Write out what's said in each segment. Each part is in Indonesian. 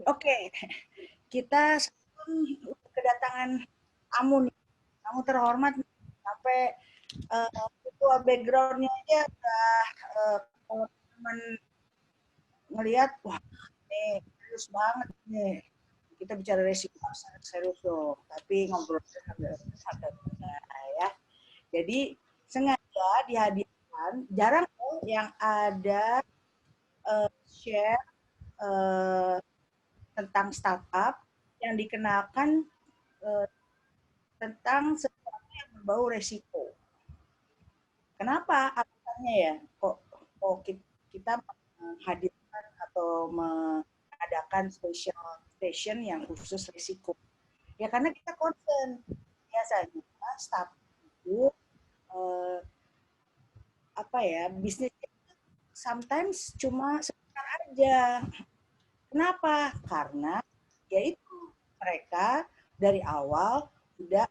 Oke, kita kedatangan tamu nih, tamu terhormat nih. Sampai ketua backgroundnya aja udah kalau teman ngelihat, wah ini serius banget nih. Kita bicara resiko sangat serius dong, tapi ngobrolnya sambil ya. Jadi sengaja dihadirkan, jarang yang ada share eh, tentang startup yang dikenalkan eh, tentang sesuatu yang berbau resiko. Kenapa? Alasannya ya, kok kita menghadirkan atau mengadakan special station yang khusus risiko. Ya karena kita concern. Biasanya startup itu eh, apa ya, bisnisnya sometimes cuma sebentar aja. Kenapa? Karena yaitu mereka dari awal sudah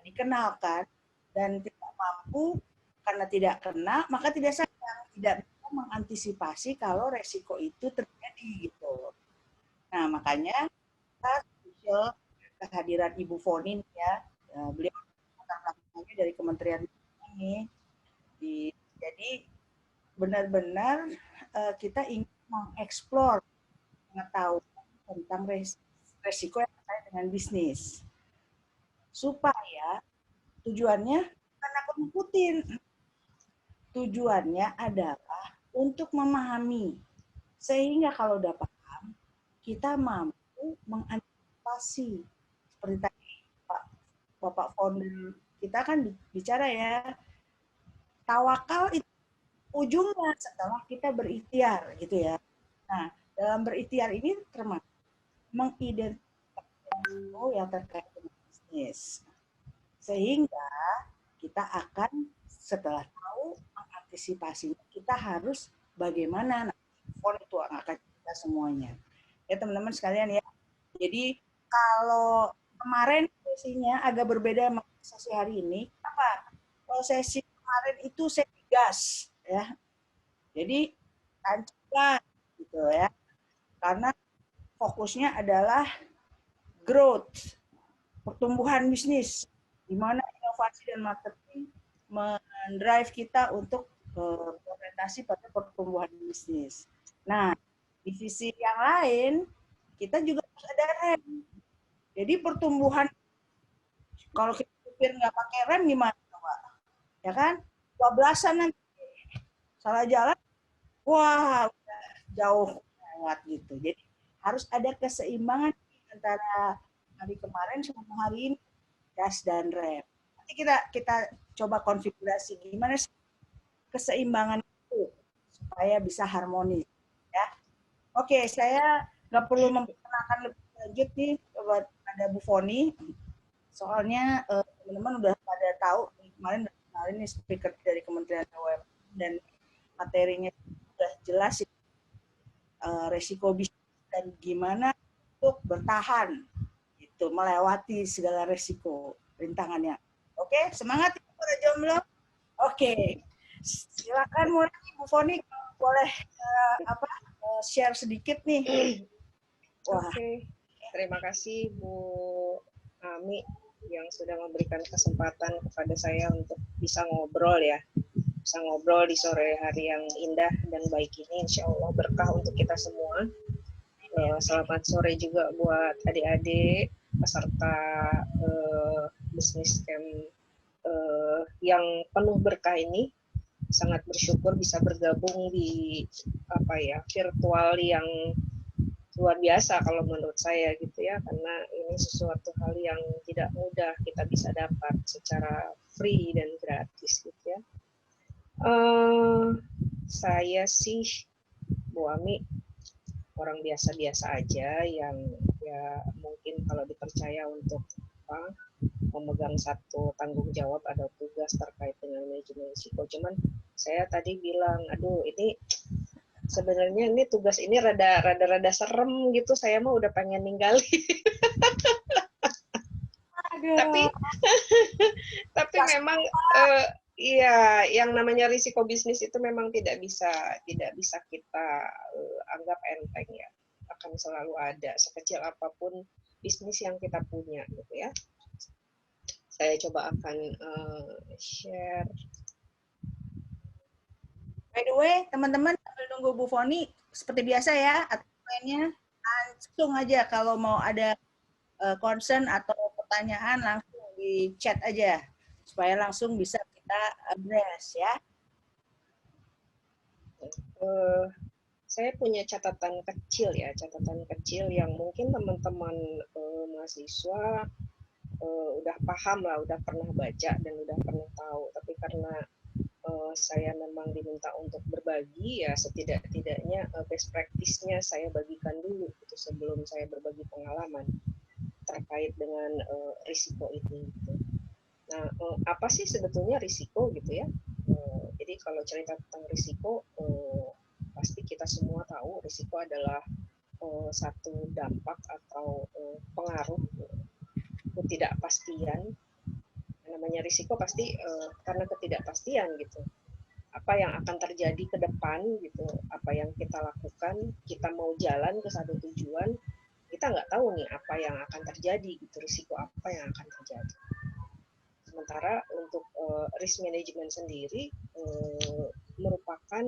dikenalkan dan tidak mampu karena tidak kena maka tidak sayang, tidak bisa mengantisipasi kalau resiko itu terjadi gitu. Nah makanya kita spesial kehadiran Ibu Foni ya, beliau latar dari Kementerian ini. Jadi benar-benar kita ingin mengeksplor pengetahuan tentang resiko yang terkait dengan bisnis supaya tujuannya bukan aku ngikutin. Tujuannya adalah untuk memahami. Sehingga kalau udah paham, kita mampu mengantisipasi. Seperti tadi Bapak founder kita kan bicara ya, tawakal itu ujungnya setelah kita berikhtiar gitu ya. Nah, dalam berikhtiar ini termasuk mengidentifikasi yang terkait dengan bisnis. Sehingga kita akan setelah tahu mengantisipasinya, kita harus bagaimana itu akan kita semuanya. Ya teman-teman sekalian ya. Jadi kalau kemarin sesinya agak berbeda sama sesi hari ini. Apa? Kalau sesi kemarin itu sesi gas ya. Jadi tancapkan gitu ya. Karena fokusnya adalah growth, pertumbuhan bisnis, di mana inovasi dan marketing mendrive kita untuk orientasi pada pertumbuhan bisnis. Nah, di sisi yang lain, kita juga harus ada rem. Jadi pertumbuhan, kalau kita supir nggak pakai rem gimana, Pak? Ya kan? 12-an nanti salah jalan, wah udah jauh lewat gitu. Jadi harus ada keseimbangan antara hari kemarin sama hari ini, gas dan rem. Nanti kita coba konfigurasi gimana keseimbangan itu supaya bisa harmonis ya. Oke, saya nggak perlu memperkenalkan lebih lanjut nih buat ada Bu Foni. Soalnya teman-teman udah pada tahu kemarin nih speaker dari Kementerian BUMN dan materinya sudah jelas resiko bisnis dan gimana untuk bertahan itu melewati segala resiko rintangannya. Oke, semangat ya para jomblo. Oke, silakan mulai Bu Foni boleh share sedikit nih. Wah. Oke, terima kasih Bu Ami yang sudah memberikan kesempatan kepada saya untuk bisa ngobrol ya. Bisa ngobrol di sore hari yang indah dan baik ini, insya Allah berkah untuk kita semua. Selamat sore juga buat adik-adik peserta bisnis camp yang penuh berkah ini. Sangat bersyukur bisa bergabung di virtual yang luar biasa kalau menurut saya gitu ya, karena ini sesuatu hal yang tidak mudah kita bisa dapat secara free dan gratis gitu ya. Saya sih Bu Ami orang biasa-biasa aja yang ya mungkin kalau dipercaya untuk memegang satu tanggung jawab atau tugas terkait dengan manajemen risiko. Cuman saya tadi bilang, aduh ini sebenarnya ini tugas ini rada serem gitu, saya mah udah pengen ninggalin. tapi memang iya, yang namanya risiko bisnis itu memang tidak bisa kita anggap enteng ya. selalu ada, sekecil apapun bisnis yang kita punya gitu ya. Saya coba akan share. By the way, teman-teman sambil nunggu Bu Foni, seperti biasa ya, lainnya langsung aja kalau mau ada concern atau pertanyaan langsung di chat aja supaya langsung bisa kita address ya. Saya punya catatan kecil ya, catatan kecil yang mungkin teman-teman mahasiswa udah paham lah, udah pernah baca dan udah pernah tahu. Tapi karena saya memang diminta untuk berbagi, ya setidak-tidaknya best practice-nya saya bagikan dulu gitu, sebelum saya berbagi pengalaman terkait dengan risiko ini. Gitu. Nah, apa sih sebetulnya risiko gitu ya? Jadi kalau cerita tentang risiko, pasti kita semua tahu risiko adalah satu dampak atau pengaruh ketidakpastian. Namanya risiko pasti karena ketidakpastian gitu. Apa yang akan terjadi ke depan gitu, apa yang kita lakukan, kita mau jalan ke satu tujuan, kita nggak tahu nih apa yang akan terjadi gitu, risiko apa yang akan terjadi. Sementara untuk risk management sendiri merupakan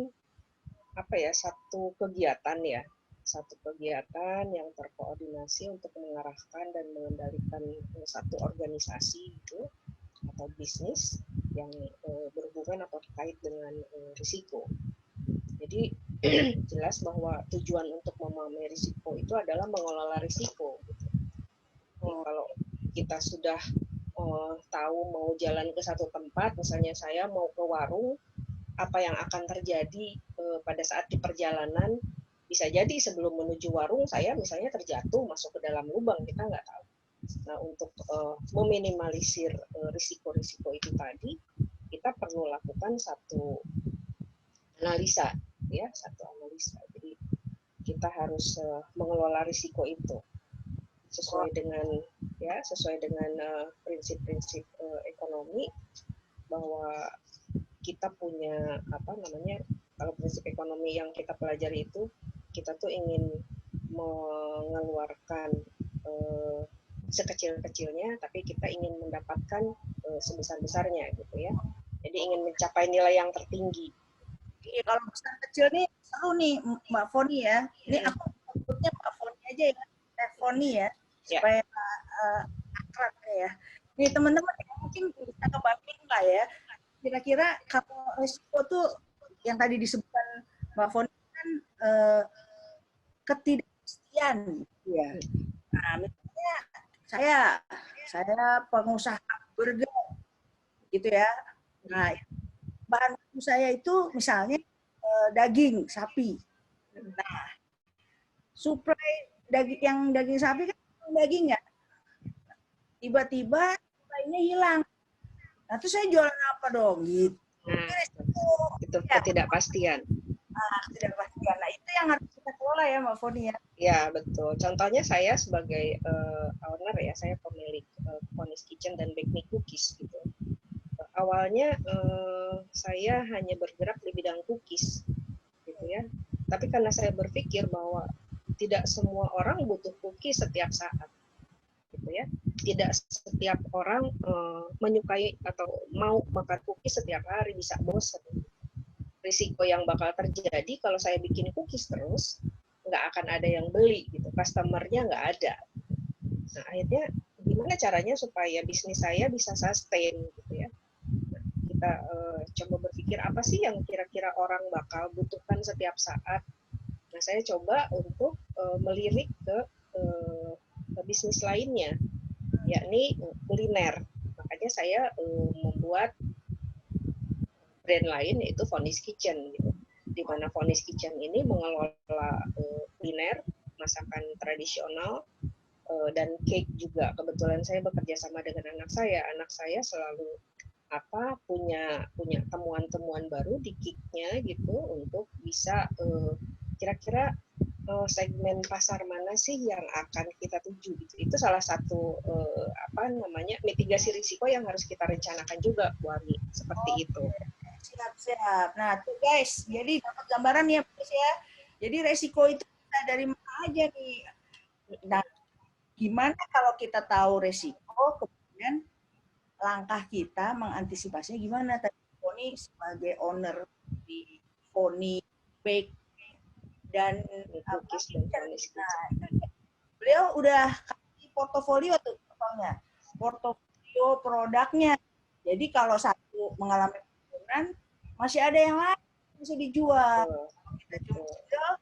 apa ya, satu kegiatan ya, satu kegiatan yang terkoordinasi untuk mengarahkan dan mengendalikan satu organisasi gitu atau bisnis yang berhubungan atau terkait dengan risiko. Jadi jelas bahwa tujuan untuk memahami risiko itu adalah mengelola risiko. Gitu. Jadi kalau kita sudah tahu mau jalan ke satu tempat, misalnya saya mau ke warung, apa yang akan terjadi pada saat di perjalanan, bisa jadi sebelum menuju warung saya misalnya terjatuh masuk ke dalam lubang, kita nggak tahu. Nah, untuk meminimalisir risiko-risiko itu tadi, kita perlu lakukan satu analisa, ya, satu analisa. Jadi kita harus mengelola risiko itu sesuai dengan prinsip-prinsip ekonomi, bahwa kita punya kalau prinsip ekonomi yang kita pelajari itu, kita tuh ingin mengeluarkan sekecil-kecilnya, tapi kita ingin mendapatkan sebesar-besarnya gitu ya. Jadi ingin mencapai nilai yang tertinggi. Iya, kalau besar kecil nih seru nih Mbak Foni ya. Ini aku sebutnya Mbak Foni aja ya, Foni ya, supaya akrab ya. Nih teman-teman mungkin bisa kebayang lah ya. Kira-kira kalau risiko tuh yang tadi disebutkan Mbak Foni kan ketidakpastian ya. Nah, misalnya saya pengusaha burger gitu ya. Nah, bahan baku saya itu misalnya daging sapi. Nah, supply daging sapi kan daging ya. Tiba-tiba supply-nya hilang. Nah, terus saya jualan apa dong gitu. Nah, itu ketidakpastian. Ketidakpastian. Nah, itu yang harus kita kelola ya Mbak Foni ya. Ya, betul. Contohnya saya sebagai owner ya, saya pemilik Foni's Kitchen dan Bake Me Cookies gitu. Awalnya saya hanya bergerak di bidang cookies gitu ya. Tapi karena saya berpikir bahwa tidak semua orang butuh cookies setiap saat gitu ya. Tidak setiap orang menyukai atau mau makan cookies setiap hari, bisa bosan. Risiko yang bakal terjadi kalau saya bikin cookies terus, nggak akan ada yang beli gitu, customer-nya nggak ada. Nah, akhirnya gimana caranya supaya bisnis saya bisa sustain gitu ya. Nah, kita coba berpikir apa sih yang kira-kira orang bakal butuhkan setiap saat. Nah, saya coba untuk melirik ke bisnis lainnya, yakni kuliner. Makanya saya membuat brand lain, yaitu Foni's Kitchen gitu. Di mana Foni's Kitchen ini mengelola kuliner, masakan tradisional, dan cake juga. Kebetulan saya bekerja sama dengan anak saya. Anak saya selalu punya temuan-temuan baru di cake-nya gitu, untuk bisa kira-kira segmen pasar mana sih yang akan kita tuju gitu. Itu salah satu mitigasi risiko yang harus kita rencanakan juga, Bu Ami, seperti itu. Siap. Nah, tuh guys, jadi dapat gambaran ya guys ya. Jadi resiko itu bisa dari mana aja nih. Nah, gimana kalau kita tahu resiko, kemudian langkah kita mengantisipasinya gimana? Tadi Foni sebagai owner di Foni Bake dan Cookies dan brownies nah, kitchen. beliau udah kasih portofolio tuh contohnya, portofolio produknya. Jadi kalau satu mengalami penurunan, masih ada yang lain bisa dijual. Kalau kita cuma jual,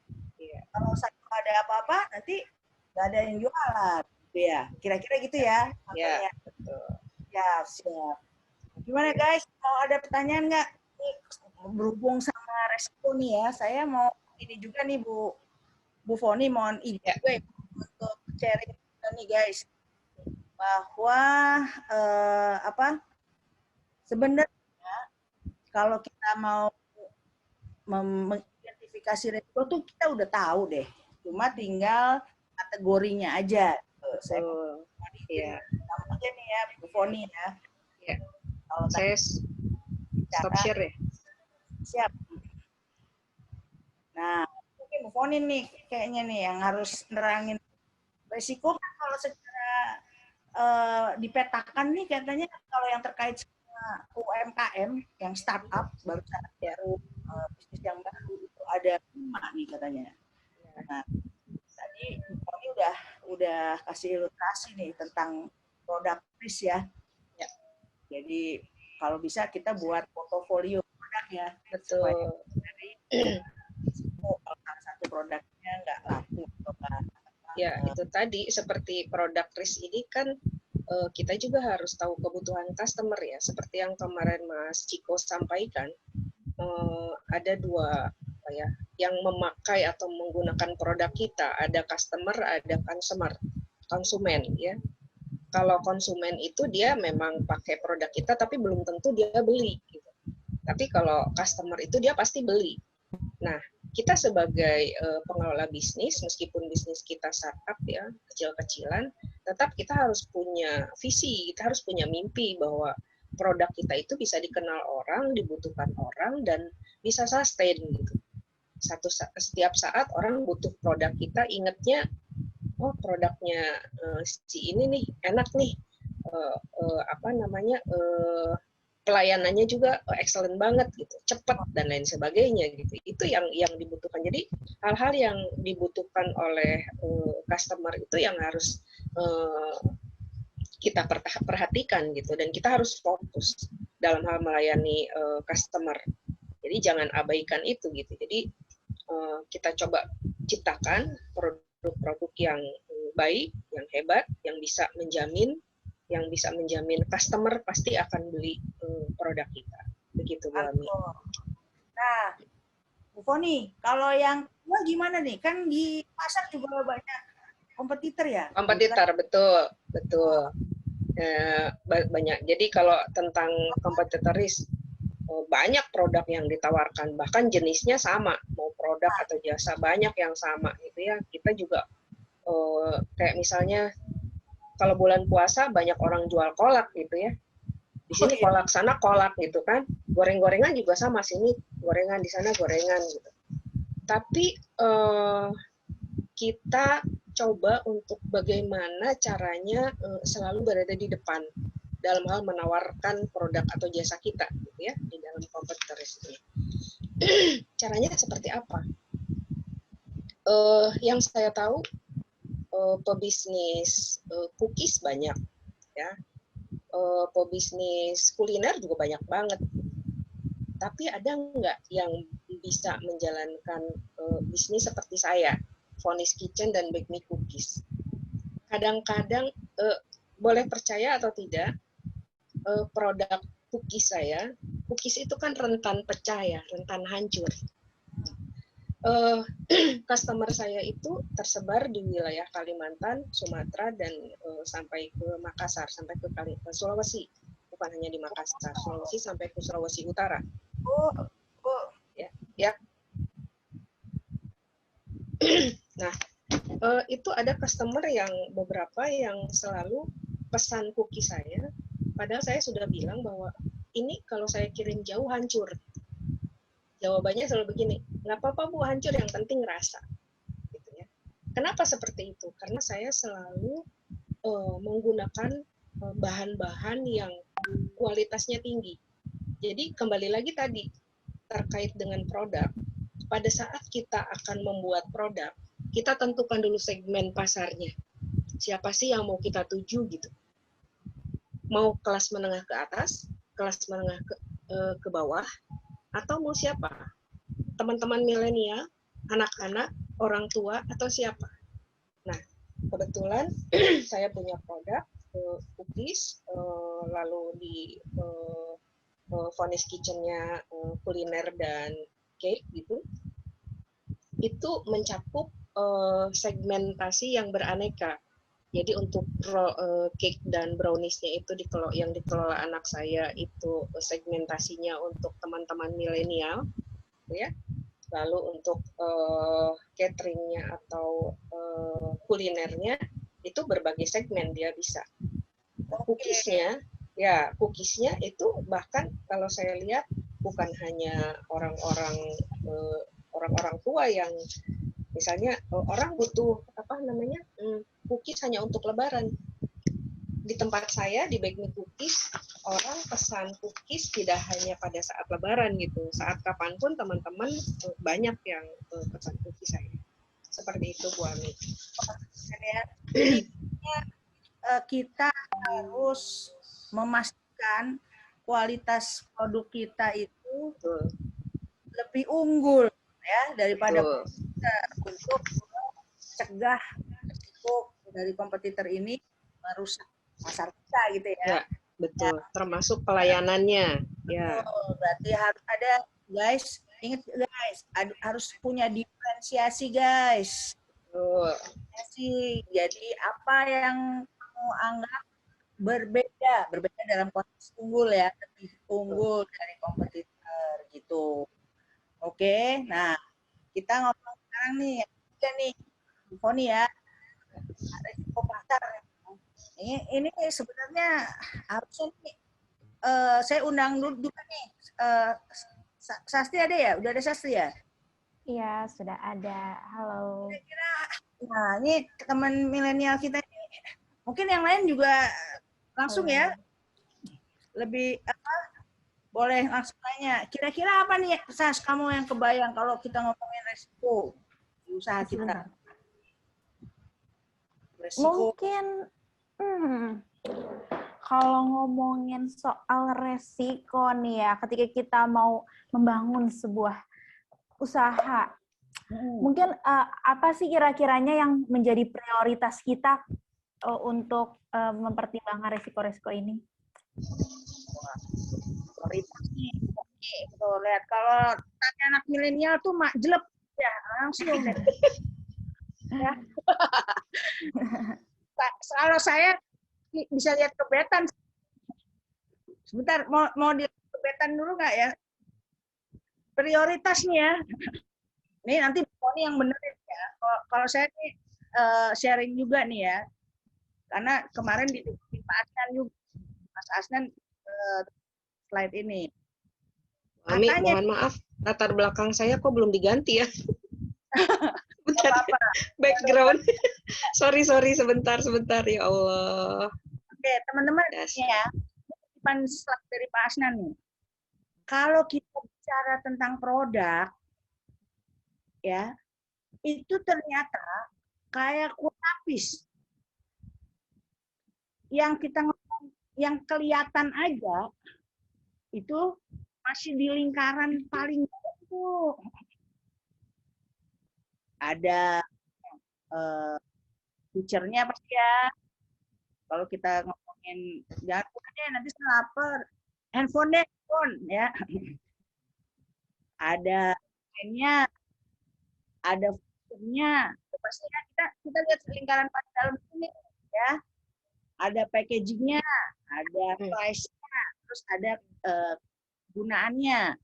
kalau satu ada apa-apa, nanti nggak ada yang jualan. Gitu ya, kira-kira gitu ya. Ya, betul. Ya, siap. Gimana guys? Mau ada pertanyaan nggak? Berhubung sama resiko nih ya, saya mau ini juga nih Bu Foni, mohon izin juga untuk sharing kita nih guys, bahwa sebenarnya kalau kita mau mengidentifikasi resiko tuh kita udah tahu deh, cuma tinggal kategorinya aja. Saya Iya. aja nih ya Bu Foni ya. Ya. Kalau saya stop share ya. Siap. Nah, mungkin Bu Foni nih kayaknya nih yang harus nerangin resiko kan kalau secara dipetakan nih katanya kalau yang terkait sama UMKM yang startup baru bisnis yang baru itu ada 5 nih katanya. Nah, tadi Bu Foni udah kasih ilustrasi nih tentang produk risk ya. Jadi kalau bisa kita buat portofolio produk ya. Betul. Dari kalau satu produknya nggak laku atau ya itu tadi seperti produk risk ini kan kita juga harus tahu kebutuhan customer ya, seperti yang kemarin Mas Ciko sampaikan. Ada dua ya yang memakai atau menggunakan produk kita, ada customer, ada konsumen ya. Kalau konsumen itu dia memang pakai produk kita tapi belum tentu dia beli gitu. Tapi kalau customer itu dia pasti beli. Nah, kita sebagai pengelola bisnis, meskipun bisnis kita startup ya, kecil-kecilan, tetap kita harus punya visi, kita harus punya mimpi bahwa produk kita itu bisa dikenal orang, dibutuhkan orang, dan bisa sustain gitu. Setiap saat orang butuh produk kita, ingatnya, oh produknya si ini nih enak nih, pelayanannya juga excellent banget gitu, cepat dan lain sebagainya gitu. Itu yang dibutuhkan. Jadi hal-hal yang dibutuhkan oleh customer itu yang harus kita perhatikan gitu, dan kita harus fokus dalam hal melayani customer. Jadi jangan abaikan itu gitu. Jadi kita coba ciptakan produk-produk yang baik, yang hebat, yang bisa menjamin customer pasti akan beli produk kita. Begitu, Bu Ami. Nah, Bu Foni, kalau yang kedua gimana nih? Kan di pasar juga banyak kompetitor ya? Kompetitor, betul. Banyak. Jadi kalau tentang kompetitoris, banyak produk yang ditawarkan, bahkan jenisnya sama, mau produk atau jasa banyak yang sama gitu ya. Kita juga kayak misalnya kalau bulan puasa banyak orang jual kolak gitu ya. Di sini kolak, sana kolak gitu kan. Goreng-gorengan juga sama, sini gorengan, di sana gorengan gitu. Tapi kita coba untuk bagaimana caranya selalu berada di depan dalam hal menawarkan produk atau jasa kita gitu ya di dalam kompetitor ini. Caranya seperti apa? Yang saya tahu pebisnis cookies banyak ya, pebisnis kuliner juga banyak banget. Tapi ada nggak yang bisa menjalankan bisnis seperti saya, Foni's Kitchen dan Bake Me Cookies? Kadang-kadang boleh percaya atau tidak, produk cookies saya, cookies itu kan rentan pecah ya, rentan hancur. Customer saya itu tersebar di wilayah Kalimantan, Sumatera, dan sampai ke Makassar, sampai ke Sulawesi. Bukan hanya di Makassar, Sulawesi sampai ke Sulawesi Utara. Ya. Nah, itu ada customer yang beberapa yang selalu pesan cookies saya, padahal saya sudah bilang bahwa ini kalau saya kirim jauh hancur. Jawabannya selalu begini, nggak apa-apa Bu, hancur, yang penting rasa. Gitu ya. Kenapa seperti itu? Karena saya selalu menggunakan bahan-bahan yang kualitasnya tinggi. Jadi kembali lagi tadi terkait dengan produk. Pada saat kita akan membuat produk, kita tentukan dulu segmen pasarnya. Siapa sih yang mau kita tuju gitu? Mau kelas menengah ke atas, kelas menengah ke bawah, atau mau siapa? Teman-teman milenial, anak-anak, orang tua, atau siapa? Nah, kebetulan saya punya produk cookies, lalu di Furnished Kitchen-nya kuliner dan cake gitu. Itu mencakup segmentasi yang beraneka. Jadi untuk cake dan brownies-nya itu yang dikelola anak saya itu segmentasinya untuk teman-teman milenial, ya. Lalu untuk cateringnya atau kulinernya itu berbagai segmen dia bisa. Cookiesnya, ya cookiesnya itu bahkan kalau saya lihat bukan hanya orang-orang tua yang misalnya orang butuh cookies hanya untuk Lebaran. Di tempat saya di Bake Me Cookies orang pesan cookies tidak hanya pada saat Lebaran gitu, saat kapanpun teman-teman banyak yang pesan cookies saya. Seperti itu Bu Ami. Jadi kita harus memastikan kualitas produk kita itu lebih unggul ya daripada untuk mencegah risiko dari kompetitor ini merusak pasar kita gitu ya. Ya, betul. Ya. Termasuk pelayanannya. Ya. Berarti harus ada guys, ingat guys, harus punya diferensiasi guys. Jadi apa yang kamu anggap berbeda dalam konteks unggul ya, lebih unggul dari kompetitor gitu. Oke, nah kita ngomong sekarang nih, Foni ya, risiko pasar. Ini sebenarnya harusnya nih, saya undang dulu juga nih, Sasti ada ya? Udah ada Sasti ya? Iya, sudah ada. Halo. Kira-kira, nah ini teman milenial kita ini, mungkin yang lain juga langsung ya, lebih apa? Boleh langsung tanya. Kira-kira apa nih, Sas, kamu yang kebayang kalau kita ngomongin resiko di usaha kita? Resiko. Mungkin, kalau ngomongin soal resiko nih ya, ketika kita mau membangun sebuah usaha, mungkin apa sih kira-kiranya yang menjadi prioritas kita untuk mempertimbangkan resiko-resiko ini? Prioritas nih, oke, tuh lihat kalau tanya anak milenial tuh mak jelek ya langsung deh. Ya. Kalau saya bisa lihat kebetan. Sebentar, mau dilihat kebetan dulu nggak ya? Prioritasnya, nih nanti Poni yang benerin ya. Kalau saya nih sharing juga nih ya, karena kemarin di Pak Asnan juga, Mas Asnan slide ini. Ami, mohon maaf, latar belakang saya kok belum diganti ya? Bentar, apa-apa. Background. sorry, sebentar ya Allah. Oke, teman-teman ya, depan slide dari Pak Asnan nih. Kalau kita bicara tentang produk, ya, itu ternyata kayak kue lapis. Yang kita ngomong, yang kelihatan aja, itu masih di lingkaran paling bawah. Ada feature-nya pasti ya. Kalau kita ngomongin, jangan lupa deh, nanti saya lapar. Handphone ya. Ada pen-nya, ada fiturnya. Pasti ya kita lihat lingkaran paling dalam ini ya. Ada packaging-nya, ada price-nya, terus ada gunaannya,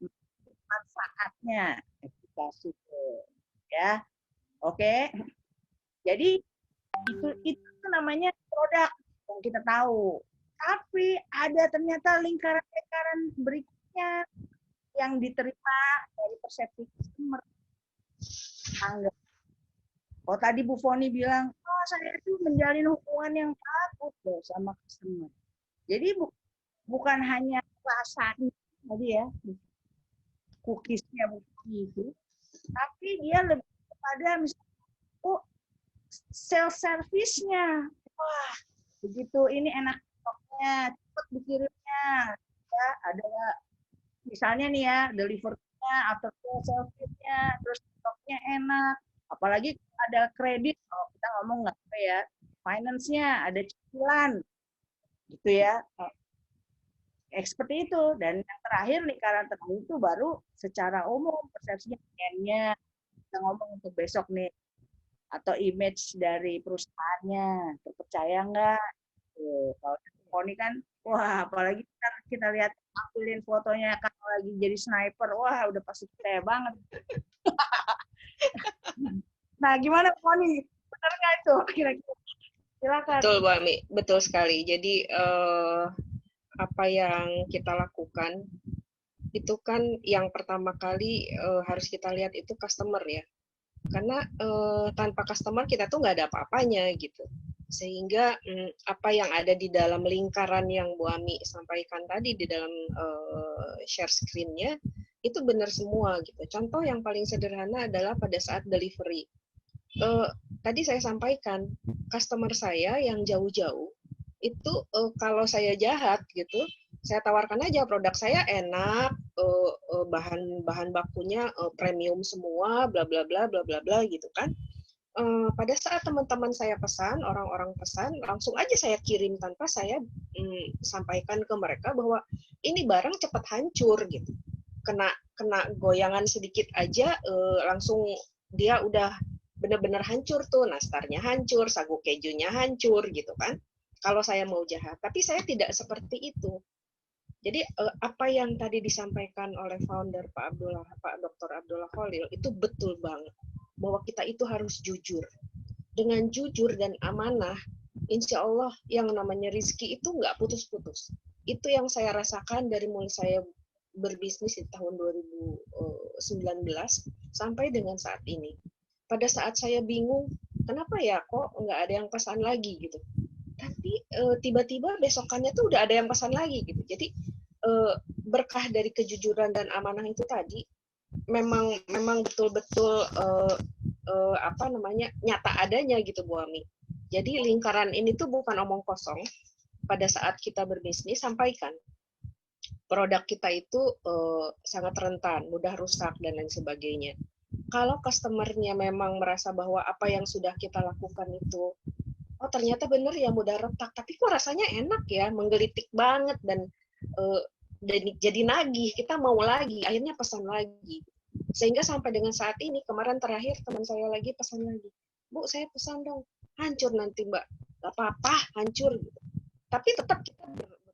manfaatnya, efikasi ya. Oke. Jadi itu namanya produk yang kita tahu. Tapi ada ternyata lingkaran-lingkaran berikutnya yang diterima dari persepsi customer. Kalau tadi Bu Foni bilang, oh saya itu menjalin hubungan yang bagus loh sama customer. Jadi bukan hanya rasanya tadi ya, cookiesnya Bu Foni itu, tapi dia lebih kepada misalnya oh, self service-nya. Wah, begitu ini enak stoknya, cepat dikirimnya. Ya, ada misalnya nih ya, delivery-nya atau service-nya, terus stoknya enak. Apalagi ada kredit, kalau kita ngomong nggak apa ya, finance-nya ada cicilan, gitu ya. Seperti itu. Dan yang terakhir lingkaran terakhir itu baru secara umum persepsinya N-nya. Kita ngomong untuk besok nih, atau image dari perusahaannya, terpercaya nggak? Kalau Poni kan, wah apalagi kita lihat ambilin fotonya kan lagi jadi sniper, wah udah pasti percaya banget. Nah gimana Poni? Benar nggak itu kira-kira? Silakan. Betul Bu Ami, betul sekali. Jadi apa yang kita lakukan itu kan yang pertama kali harus kita lihat itu customer ya. Karena tanpa customer kita tuh nggak ada apa-apanya gitu. Sehingga apa yang ada di dalam lingkaran yang Bu Ami sampaikan tadi di dalam share screen-nya itu benar semua gitu. Contoh yang paling sederhana adalah pada saat delivery. Tadi saya sampaikan, customer saya yang jauh-jauh itu kalau saya jahat gitu, saya tawarkan aja produk saya enak, bahan bakunya premium semua, bla bla bla bla bla bla gitu kan. Pada saat teman-teman saya pesan, orang-orang pesan, langsung aja saya kirim tanpa saya sampaikan ke mereka bahwa ini barang cepat hancur gitu. Kena goyangan sedikit aja langsung dia udah benar-benar hancur tuh, nastarnya hancur, sagu kejunya hancur gitu kan. Kalau saya mau jahat, tapi saya tidak seperti itu. Jadi apa yang tadi disampaikan oleh founder Pak Dr. Abdullah Khalil itu betul banget, bahwa kita itu harus jujur. Dengan jujur dan amanah, insya Allah yang namanya rezeki itu nggak putus-putus. Itu yang saya rasakan dari mulai saya berbisnis di tahun 2019 sampai dengan saat ini. Pada saat saya bingung, kenapa ya kok nggak ada yang pesan lagi gitu. Tapi tiba-tiba besokannya tuh udah ada yang pesan lagi gitu. Jadi berkah dari kejujuran dan amanah itu tadi memang betul-betul apa namanya nyata adanya gitu Bu Ami. Jadi lingkaran ini tuh bukan omong kosong. Pada saat kita berbisnis sampaikan produk kita itu sangat rentan, mudah rusak dan lain sebagainya. Kalau customer-nya memang merasa bahwa apa yang sudah kita lakukan itu oh ternyata benar ya mudah retak, tapi kok rasanya enak ya, menggelitik banget dan jadi nagih, kita mau lagi, akhirnya pesan lagi. Sehingga sampai dengan saat ini, kemarin terakhir teman saya lagi pesan lagi, Bu saya pesan dong, hancur nanti Mbak, gak apa-apa, hancur. Gitu. Tapi tetap kita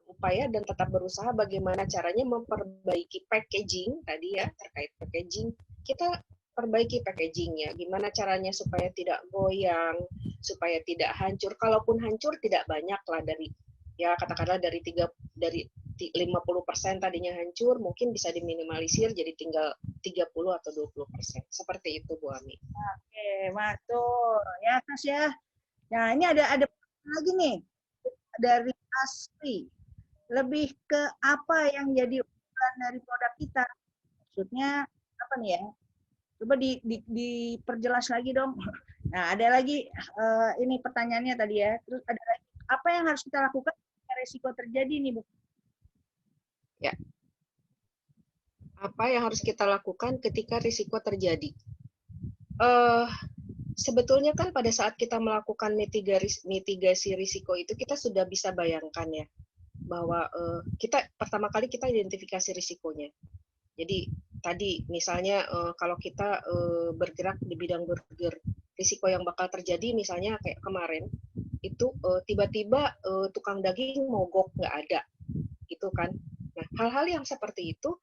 berupaya dan tetap berusaha bagaimana caranya memperbaiki packaging, tadi ya terkait packaging, kita perbaiki packagingnya, gimana caranya supaya tidak goyang, supaya tidak hancur, kalaupun hancur tidak banyak lah dari, ya katakanlah dari 50% tadinya hancur, mungkin bisa diminimalisir jadi tinggal 30 atau 20%. Seperti itu Bu Ami. Oke, betul. Ya, Mas ya. Nah, ini ada lagi nih dari Asri. Lebih ke apa yang jadi unggulan dari produk kita? Maksudnya apa nih ya? Coba diperjelas lagi dong. Nah, ada lagi ini pertanyaannya tadi ya. Terus ada lagi apa yang harus kita lakukan jika resiko terjadi nih, Bu? Ya. Apa yang harus kita lakukan ketika risiko terjadi? Sebetulnya kan pada saat kita melakukan mitigasi risiko itu kita sudah bisa bayangkan ya bahwa kita pertama kali kita identifikasi risikonya. Jadi tadi misalnya kalau kita bergerak di bidang burger, risiko yang bakal terjadi misalnya kayak kemarin itu tiba-tiba tukang daging mogok nggak ada, gitu kan. Nah hal-hal yang seperti itu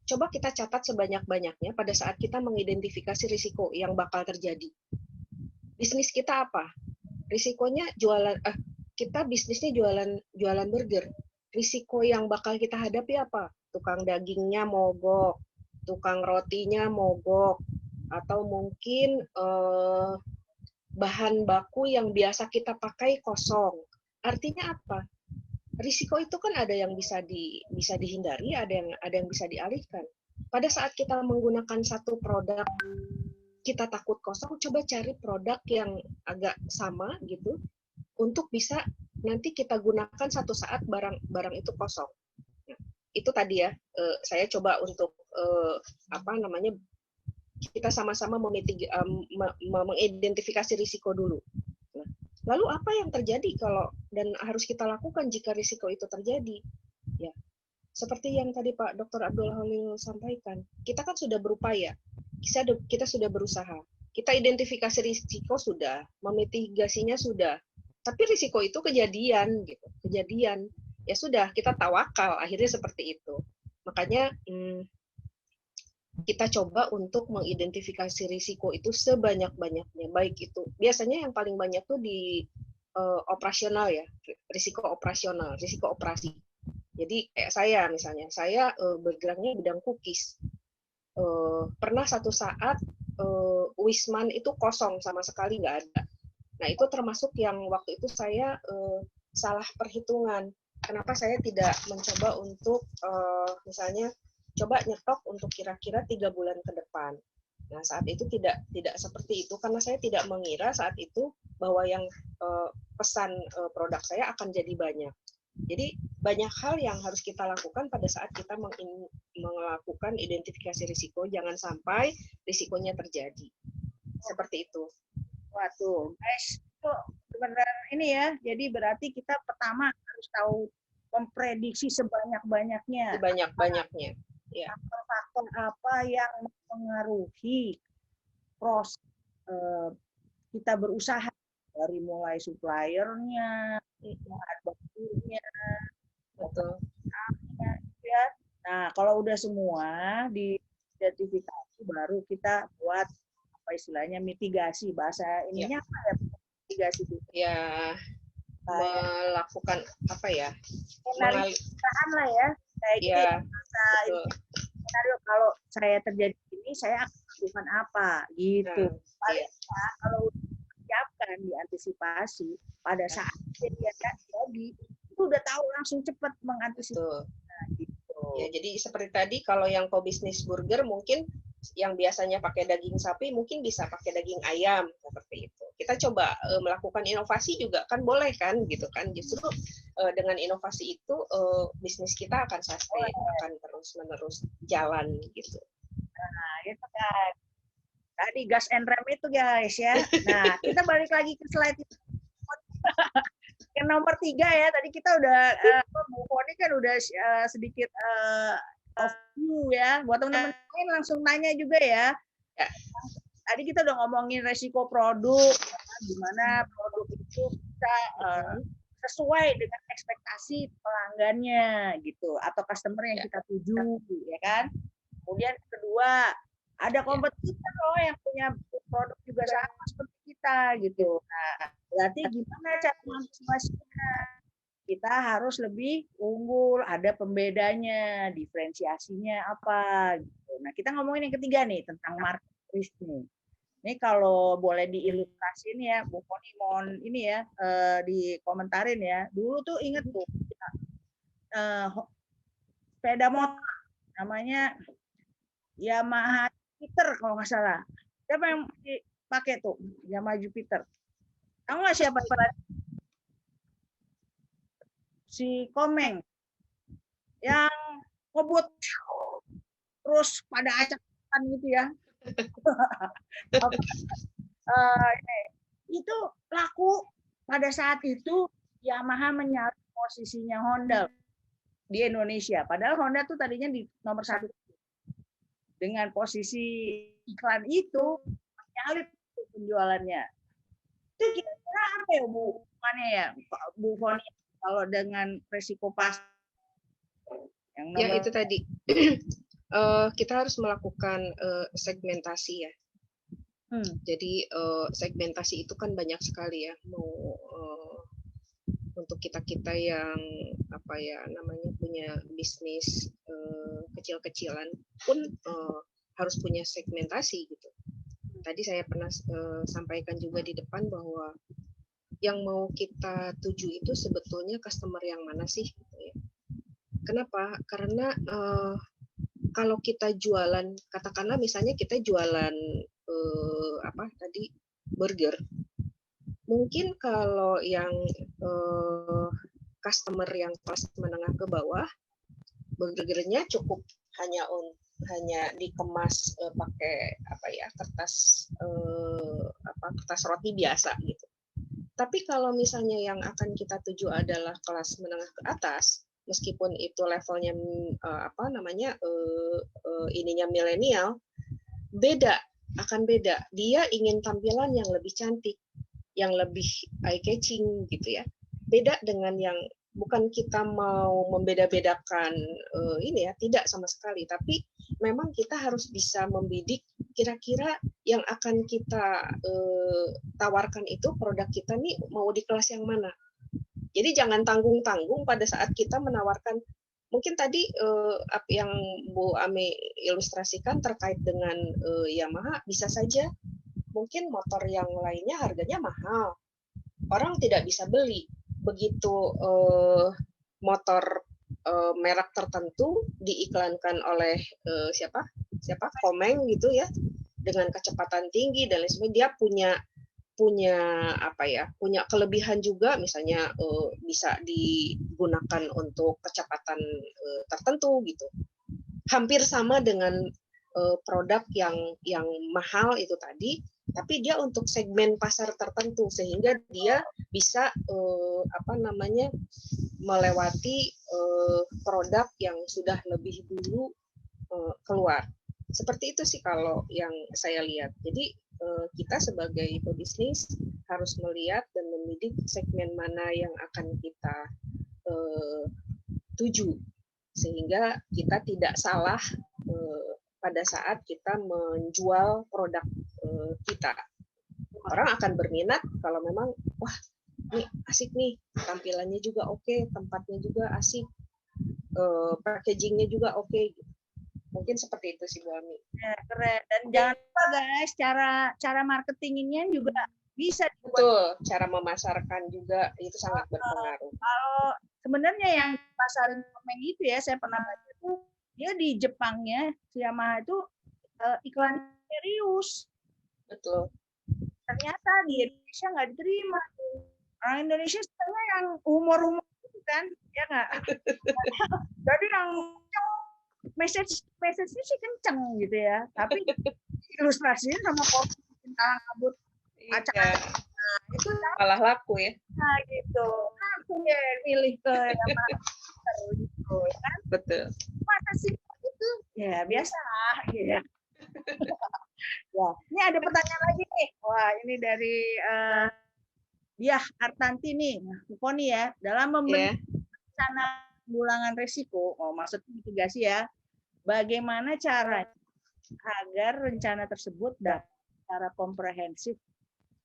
coba kita catat sebanyak-banyaknya pada saat kita mengidentifikasi risiko yang bakal terjadi. Bisnis kita apa? Risikonya jualan, kita bisnisnya jualan burger. Risiko yang bakal kita hadapi apa? Tukang dagingnya mogok, tukang rotinya mogok, atau mungkin bahan baku yang biasa kita pakai kosong. Artinya apa? Risiko itu kan ada yang bisa dihindari, ada yang bisa dialihkan. Pada saat kita menggunakan satu produk, kita takut kosong, coba cari produk yang agak sama gitu, untuk bisa nanti kita gunakan satu saat barang itu kosong. Nah, itu tadi ya, saya coba untuk kita sama-sama mengidentifikasi risiko dulu. Nah, lalu apa yang terjadi dan harus kita lakukan jika risiko itu terjadi? Ya, seperti yang tadi Pak Dr. Abdul Halil sampaikan, kita kan sudah berupaya, kita sudah berusaha, kita identifikasi risiko sudah, memitigasinya sudah, tapi risiko itu kejadian, ya sudah kita tawakal, akhirnya seperti itu. Makanya kita coba untuk mengidentifikasi risiko itu sebanyak-banyaknya, baik itu biasanya yang paling banyak tuh di operasional ya, risiko operasional, risiko operasi. Jadi kayak saya misalnya, saya bergeraknya bidang cookies. Pernah satu saat Wisman itu kosong sama sekali nggak ada. Nah itu termasuk yang waktu itu saya salah perhitungan. Kenapa saya tidak mencoba untuk misalnya coba nyetok untuk kira-kira 3 bulan ke depan. Nah saat itu tidak seperti itu karena saya tidak mengira saat itu bahwa yang pesan produk saya akan jadi banyak. Jadi banyak hal yang harus kita lakukan pada saat kita melakukan identifikasi risiko, jangan sampai risikonya terjadi. Seperti itu. Waduh, guys, itu benar ini ya. Jadi berarti kita pertama harus tahu memprediksi sebanyak-banyaknya. Sebanyak-banyaknya. Ya. Faktor apa yang mempengaruhi proses kita berusaha dari mulai suppliernya, bahan bakunya, betul. Ya. Nah, kalau udah semua diidentifikasi, baru kita buat apa istilahnya mitigasi, bahasa ininya apa ya, mitigasi itu? Ya, melakukan apa ya? Penalihan lah ya, kayak gitu. Ya, skenario kalau saya terjadi ini, saya akan melakukan apa, gitu. Paling kalau siapkan, diantisipasi pada saat kejadian terjadi, itu udah tahu langsung cepat mengantisipasi. Nah, gitu. Ya, jadi seperti tadi kalau yang pebisnis burger mungkin yang biasanya pakai daging sapi mungkin bisa pakai daging ayam seperti itu. Kita coba melakukan inovasi juga kan boleh kan gitu kan. Justru dengan inovasi itu bisnis kita akan sustain, akan terus-menerus jalan gitu. Nah, itu kan. Tadi gas and rem itu guys ya. Nah, kita balik lagi ke slide itu. Yang nomor 3 ya, tadi kita udah, Bu Foni kan udah sedikit overview ya. Buat teman-teman lain langsung nanya juga ya. Tadi kita udah ngomongin resiko produk, gimana produk itu bisa sesuai dengan ekspektasi pelanggannya gitu, atau customer yang kita tuju, ya kan. Kemudian kedua, ada kompetitor loh yang punya produk juga sama seperti kita gitu. Nah, berarti gimana cara mengantisipasinya? Kita harus lebih unggul, ada pembedanya, diferensiasinya apa gitu. Nah, kita ngomongin yang ketiga nih tentang market risk nih. Ini kalau boleh diilustrasiin ya, Bu Foni mohon ini ya, dikomentarin ya. Dulu tuh inget tuh, sepeda motor namanya Yamaha Jupiter kalau nggak salah. Siapa yang pakai tuh Yamaha Jupiter? Tahu nggak siapa? Si Komeng yang ngebut terus pada acak-acakan gitu ya. Itu laku pada saat itu. Yamaha menyalip posisinya Honda di Indonesia. Padahal Honda tuh tadinya di nomor 1. Dengan posisi iklan itu menyalip penjualannya. Itu kira-kira apa ya Bu? Mana ya Bu Foni kalau dengan resiko pas? Yang ya itu tadi kita harus melakukan segmentasi ya. Jadi segmentasi itu kan banyak sekali ya. Untuk kita yang apa ya namanya punya bisnis kecil-kecilan pun harus punya segmentasi gitu. tadi saya pernah sampaikan juga di depan bahwa yang mau kita tuju itu sebetulnya customer yang mana sih? Gitu ya. Kenapa? Karena kalau kita jualan, katakanlah misalnya kita jualan apa tadi burger, mungkin kalau yang customer yang kelas menengah ke bawah, burgernya cukup hanya dikemas pakai apa ya kertas kertas roti biasa gitu. Tapi kalau misalnya yang akan kita tuju adalah kelas menengah ke atas, meskipun itu levelnya ininya milenial, akan beda. Dia ingin tampilan yang lebih cantik, yang lebih eye catching gitu ya. Beda dengan yang bukan kita mau membeda-bedakan ini ya, tidak sama sekali, tapi memang kita harus bisa membidik kira-kira yang akan kita tawarkan itu produk kita nih mau di kelas yang mana. Jadi jangan tanggung-tanggung pada saat kita menawarkan. Mungkin tadi yang Bu Ame ilustrasikan terkait dengan Yamaha, bisa saja mungkin motor yang lainnya harganya mahal, orang tidak bisa beli. Begitu motor merek tertentu diiklankan oleh siapa Komeng gitu ya, dengan kecepatan tinggi dan lain sebagainya, dia punya kelebihan juga, misalnya bisa digunakan untuk kecepatan tertentu gitu. Hampir sama dengan produk yang mahal itu tadi, tapi dia untuk segmen pasar tertentu sehingga dia bisa melewati produk yang sudah lebih dulu keluar. Seperti itu sih kalau yang saya lihat. Jadi kita sebagai pebisnis harus melihat dan membidik segmen mana yang akan kita tuju sehingga kita tidak salah pada saat kita menjual produk kita. Orang akan berminat kalau memang wah ini asik nih, tampilannya juga oke, tempatnya juga asik, packagingnya juga oke. Mungkin seperti itu sih Bu Ami. Ya, keren. Dan jangan lupa guys, cara marketingnya juga bisa dibuat. Betul, cara memasarkan juga itu sangat berpengaruh. Kalau sebenarnya yang pasar Komeng itu ya, saya pernah baca itu dia di Jepangnya si Yamaha itu iklan serius. Betul. Ternyata di Indonesia nggak diterima. Orang Indonesia sebenarnya yang humor itu kan, ya nggak. Jadi yang message-nya sih kenceng gitu ya, tapi ilustrasinya sama kopi tentang kabut kaca. Nah, itu malah laku ya. Nah, gitu. Langsung ya milih ke Yamaha gitu kan. Betul. Masa sih itu? Ya biasa ya. Ya, ini ada pertanyaan lagi nih. Wah, ini dari Diah Artanti nih, Poni ya. Dalam membentuk rencana penanggulangan risiko, maksudnya mitigasi ya. Bagaimana caranya agar rencana tersebut dapat secara komprehensif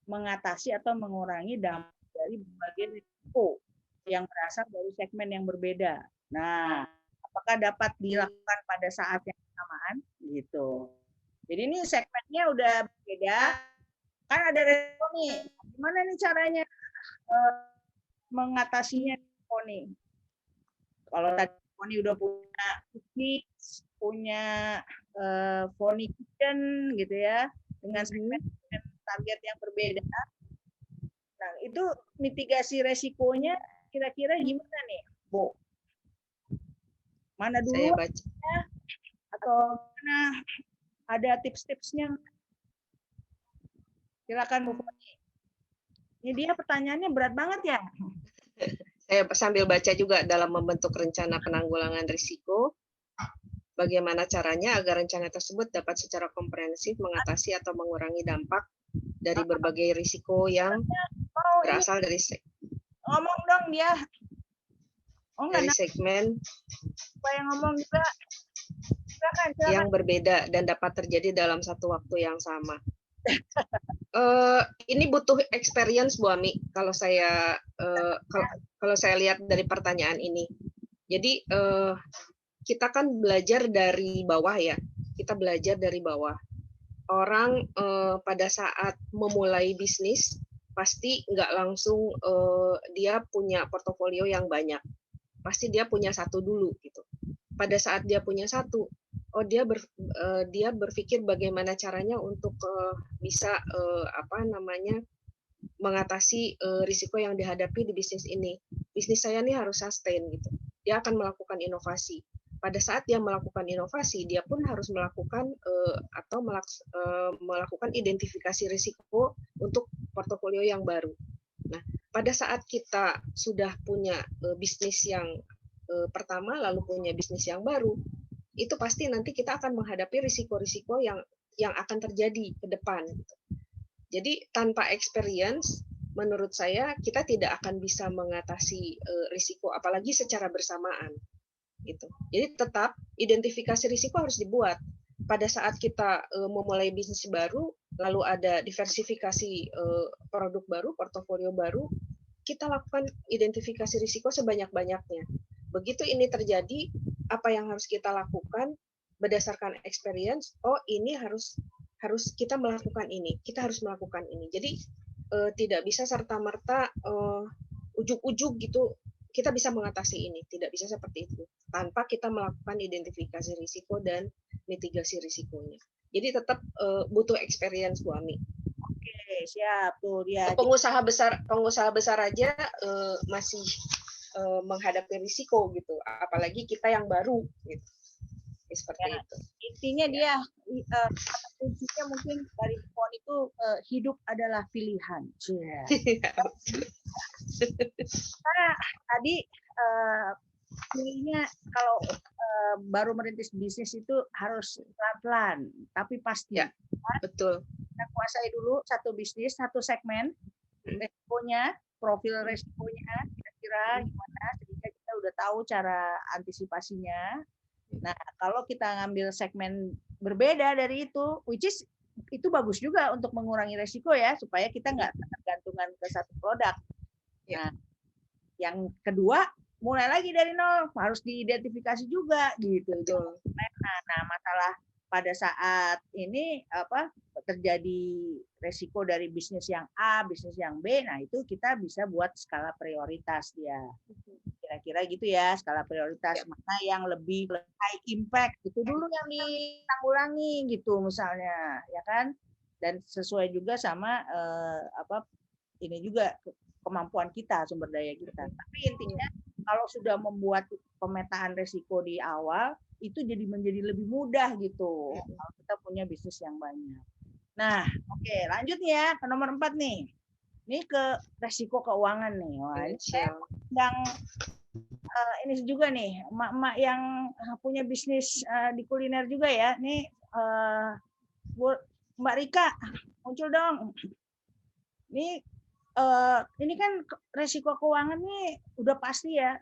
mengatasi atau mengurangi dampak dari berbagai risiko yang berasal dari segmen yang berbeda. Nah, apakah dapat dilakukan pada saat yang bersamaan? Gitu. Jadi ini segmennya udah berbeda, kan ada resiko nih. Gimana nih caranya mengatasinya, Poni? Kalau tadi Poni udah punya cookies, punya Poni Kitchen gitu ya, dengan segmen target yang berbeda. Nah, itu mitigasi resikonya kira-kira gimana nih, Bu? Mana dulu? Saya baca. Atau mana ada tips-tipsnya? Silakan Bu Poni. Ini dia pertanyaannya berat banget ya. Saya sambil baca juga dalam membentuk rencana penanggulangan risiko. Bagaimana caranya agar rencana tersebut dapat secara komprehensif mengatasi atau mengurangi dampak dari berbagai risiko yang berasal dari ngomong dong dia. Dari segmen supaya ngomong juga. Silakan. Yang berbeda dan dapat terjadi dalam satu waktu yang sama. Ini butuh experience Bu Ami kalau saya lihat dari pertanyaan ini. Jadi kita kan belajar dari bawah ya. Kita belajar dari bawah. orang pada saat memulai bisnis pasti nggak langsung dia punya portofolio yang banyak. Pasti dia punya satu dulu gitu. Pada saat dia punya satu, dia berpikir bagaimana caranya untuk bisa mengatasi risiko yang dihadapi di bisnis ini. Bisnis saya ini harus sustain gitu. Dia akan melakukan inovasi. Pada saat dia melakukan inovasi, dia pun harus melakukan melakukan identifikasi risiko untuk portofolio yang baru. Nah, pada saat kita sudah punya bisnis yang pertama, lalu punya bisnis yang baru, itu pasti nanti kita akan menghadapi risiko-risiko yang akan terjadi ke depan. Jadi tanpa experience, menurut saya kita tidak akan bisa mengatasi risiko, apalagi secara bersamaan. Gitu. Jadi tetap identifikasi risiko harus dibuat. Pada saat kita memulai bisnis baru, lalu ada diversifikasi produk baru, portofolio baru, kita lakukan identifikasi risiko sebanyak-banyaknya. Begitu ini terjadi, apa yang harus kita lakukan berdasarkan experience? Oh, ini harus kita melakukan ini, kita harus melakukan ini. Jadi tidak bisa serta-merta ujuk-ujuk gitu kita bisa mengatasi ini, tidak bisa seperti itu tanpa kita melakukan identifikasi risiko dan mitigasi risikonya. Jadi tetap butuh experience, Bu Ami. Oke, siap tuh dia. Pengusaha besar aja masih menghadapi risiko gitu, apalagi kita yang baru gitu. Seperti itu. Intinya dia kuncinya mungkin dari pohon itu hidup adalah pilihan. Karena tadi pilihnya kalau baru merintis bisnis itu harus pelan-pelan, tapi pasti. Ya, betul. Kita kuasai dulu satu bisnis, satu segmen, resikonya, profil resikonya, kira-kira gimana, sehingga kita udah tahu cara antisipasinya. Nah, kalau kita ngambil segmen berbeda dari itu, which is itu bagus juga untuk mengurangi resiko ya, supaya kita nggak tergantungan ke satu produk. Nah, yang kedua, mulai lagi dari nol, harus diidentifikasi juga gitu. Nah, masalah pada saat ini terjadi resiko dari bisnis yang A, bisnis yang B, nah itu kita bisa buat skala prioritas dia. Kira-kira gitu ya, skala prioritas mana yang lebih high impact, itu dulu yang ditanggulangi gitu misalnya, ya kan? Dan sesuai juga sama ini juga kemampuan kita, sumber daya kita. Tapi intinya kalau sudah membuat pemetaan risiko di awal, itu menjadi lebih mudah gitu. Kalau kita punya bisnis yang banyak. Nah, oke, lanjut ya ke nomor 4 nih. Ini ke resiko keuangan nih. Wah, ini saya yang ini juga nih, emak-emak yang punya bisnis di kuliner juga ya. Nih, Mbak Rika, muncul dong. Ini kan resiko keuangan nih udah pasti ya.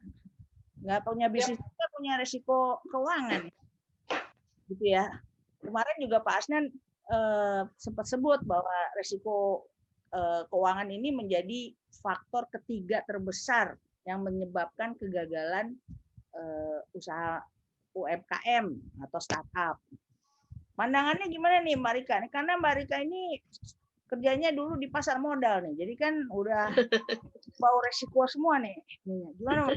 Nggak punya bisnis juga punya resiko keuangan. Gitu ya. Kemarin juga Pak Asnan sempat sebut bahwa resiko keuangan ini menjadi faktor ketiga terbesar yang menyebabkan kegagalan usaha UMKM atau startup. Pandangannya gimana nih Mbak Rika? Karena Mbak Rika ini kerjanya dulu di pasar modal nih, jadi kan udah bau resiko semua nih. Gimana?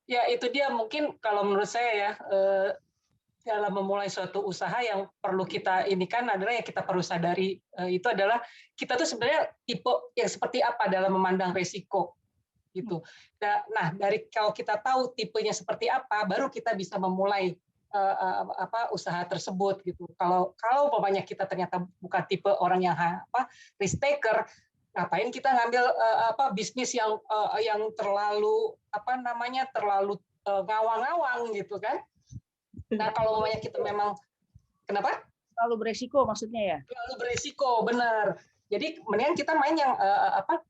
Ya itu dia mungkin kalau menurut saya ya dalam memulai suatu usaha yang perlu kita ini kan adalah yang kita perlu sadari itu adalah kita tuh sebenarnya tipe yang seperti apa dalam memandang resiko gitu. Nah dari kalau kita tahu tipenya seperti apa, baru kita bisa memulai usaha tersebut gitu. Kalau umpamanya kita ternyata bukan tipe orang yang risk taker, ngapain kita ngambil bisnis yang terlalu terlalu ngawang-ngawang gitu kan? Nah kalau umpamanya kita memang kenapa? Terlalu beresiko maksudnya ya? Terlalu beresiko, benar. Jadi mendingan kita main yang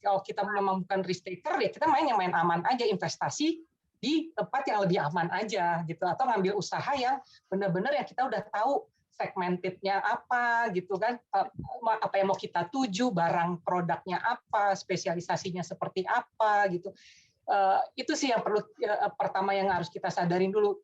kalau kita memang bukan risk taker ya kita main yang main aman aja, investasi di tempat yang lebih aman aja gitu, atau ngambil usaha yang benar-benar yang kita udah tahu segmentednya apa gitu kan, apa yang mau kita tuju, barang produknya apa, spesialisasinya seperti apa gitu. Itu sih yang perlu pertama yang harus kita sadarin dulu.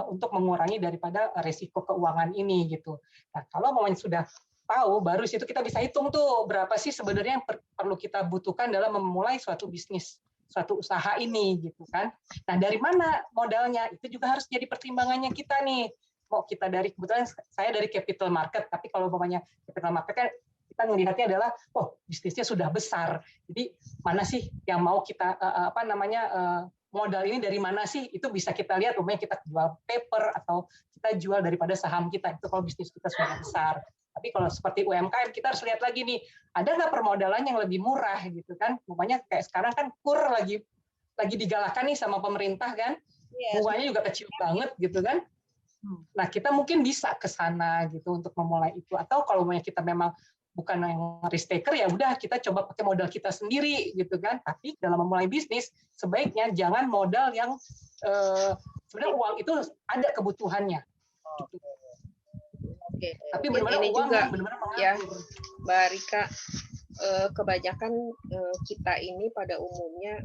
untuk mengurangi daripada resiko keuangan ini gitu. Nah, kalau momennya sudah tahu, baru situ kita bisa hitung tuh berapa sih sebenarnya yang perlu kita butuhkan dalam memulai suatu bisnis, suatu usaha ini gitu kan. Nah, dari mana modalnya? Itu juga harus jadi pertimbangannya kita nih. Mau kita dari, kebetulan saya dari capital market, tapi kalau umpamanya capital market kan kita melihatnya adalah, oh bisnisnya sudah besar. Jadi mana sih yang mau kita modal ini dari mana sih? Itu bisa kita lihat, umpamanya kita jual paper atau kita jual daripada saham kita. Itu kalau bisnis kita sudah besar. Tapi kalau seperti UMKM kita harus lihat lagi nih, ada nggak permodalan yang lebih murah gitu kan? Umpamanya kayak sekarang kan KUR lagi digalakkan nih sama pemerintah kan, bunganya juga kecil banget gitu kan. Nah, kita mungkin bisa ke sana gitu untuk memulai itu. Atau kalau kita memang bukan yang risk taker, ya udah kita coba pakai modal kita sendiri gitu kan. Tapi dalam memulai bisnis, sebaiknya jangan modal yang sebenarnya uang itu ada kebutuhannya. Gitu. Oke. Tapi benar-benar ini uang juga benar-benar mengatur. ya, Mbak Rika, kebanyakan kita ini pada umumnya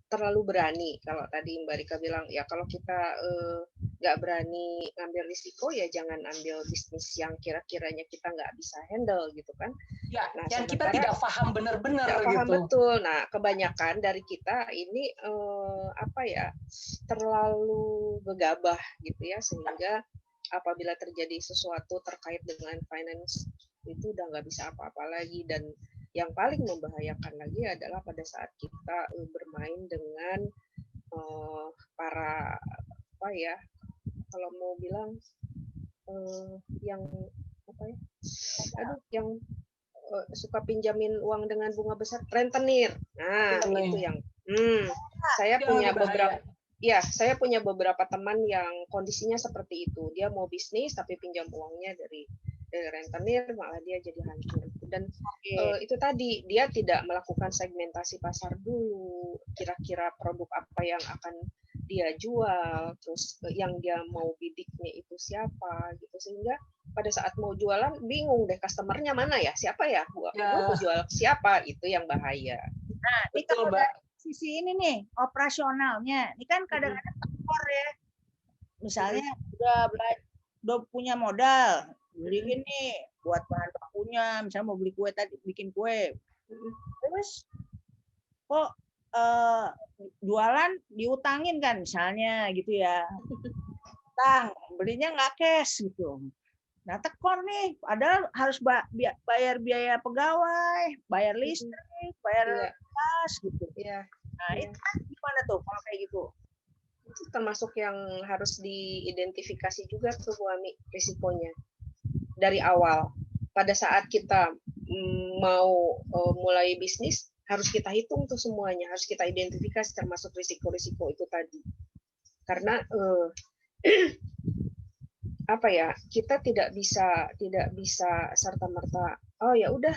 terlalu berani. Kalau tadi Mbak Rika bilang, ya kalau kita nggak berani ngambil risiko, ya jangan ambil bisnis yang kira-kiranya kita nggak bisa handle gitu kan. Ya, nah, yang kita tidak paham benar-benar gitu. Paham betul. Nah, kebanyakan dari kita ini terlalu gegabah gitu ya, sehingga apabila terjadi sesuatu terkait dengan finance itu udah nggak bisa apa-apa lagi. Dan yang paling membahayakan lagi adalah pada saat kita bermain dengan para kalau mau bilang yang yang suka pinjamin uang dengan bunga besar, rentenir. Nah, itu yang saya punya beberapa. Ya, saya punya beberapa teman yang kondisinya seperti itu. Dia mau bisnis tapi pinjam uangnya dari rentenir, malah dia jadi hancur. Dan itu tadi, dia tidak melakukan segmentasi pasar dulu. Kira-kira produk apa yang akan dia jual, terus yang dia mau bidiknya itu siapa, gitu. Sehingga pada saat mau jualan, bingung deh customernya mana ya, siapa ya, gua mau jual siapa, itu yang bahaya. Nah, ini kalau dari sisi ini nih, operasionalnya, ini kan kadang-kadang tekor ya. Misalnya udah punya modal, beli ini buat bahan bakunya, misalnya mau beli kue tadi, bikin kue. Terus kok jualan diutangin kan misalnya gitu ya. Utang, belinya nggak cash gitu. Nah, tekor nih, padahal harus bayar biaya pegawai, bayar listrik, bayar gas gitu. Iya. Nah, itu kan gimana tuh kalau kayak gitu? Itu termasuk yang harus diidentifikasi juga tuh, Bu Ami, risikonya. Dari awal, pada saat kita mau mulai bisnis, harus kita hitung tuh semuanya, harus kita identifikasi termasuk risiko-risiko itu tadi. Karena kita tidak bisa serta-merta, oh ya udah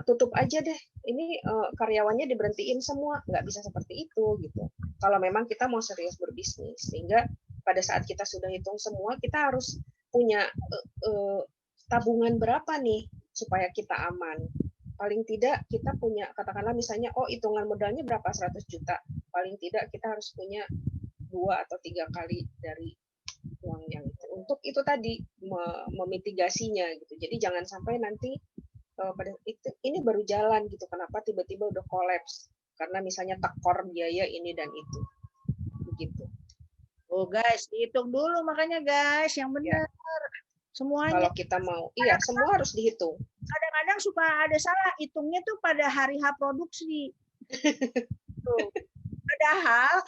tutup aja deh, ini karyawannya diberhentiin semua, nggak bisa seperti itu gitu. Kalau memang kita mau serius berbisnis, sehingga pada saat kita sudah hitung semua, kita harus punya tabungan berapa nih supaya kita aman. Paling tidak kita punya, katakanlah misalnya, hitungan modalnya berapa, 100 juta. Paling tidak kita harus punya 2 atau 3 kali dari uang yang itu. Untuk itu tadi, memitigasinya gitu. Jadi jangan sampai nanti pada ini baru jalan gitu, kenapa tiba-tiba udah kolaps karena misalnya tekor biaya ini dan itu, begitu. Oh guys, dihitung dulu makanya guys, yang benar semuanya. Kalau kita mau, semua harus dihitung. Kadang-kadang suka ada salah, hitungnya tuh pada hari H produksi. Tuh. Padahal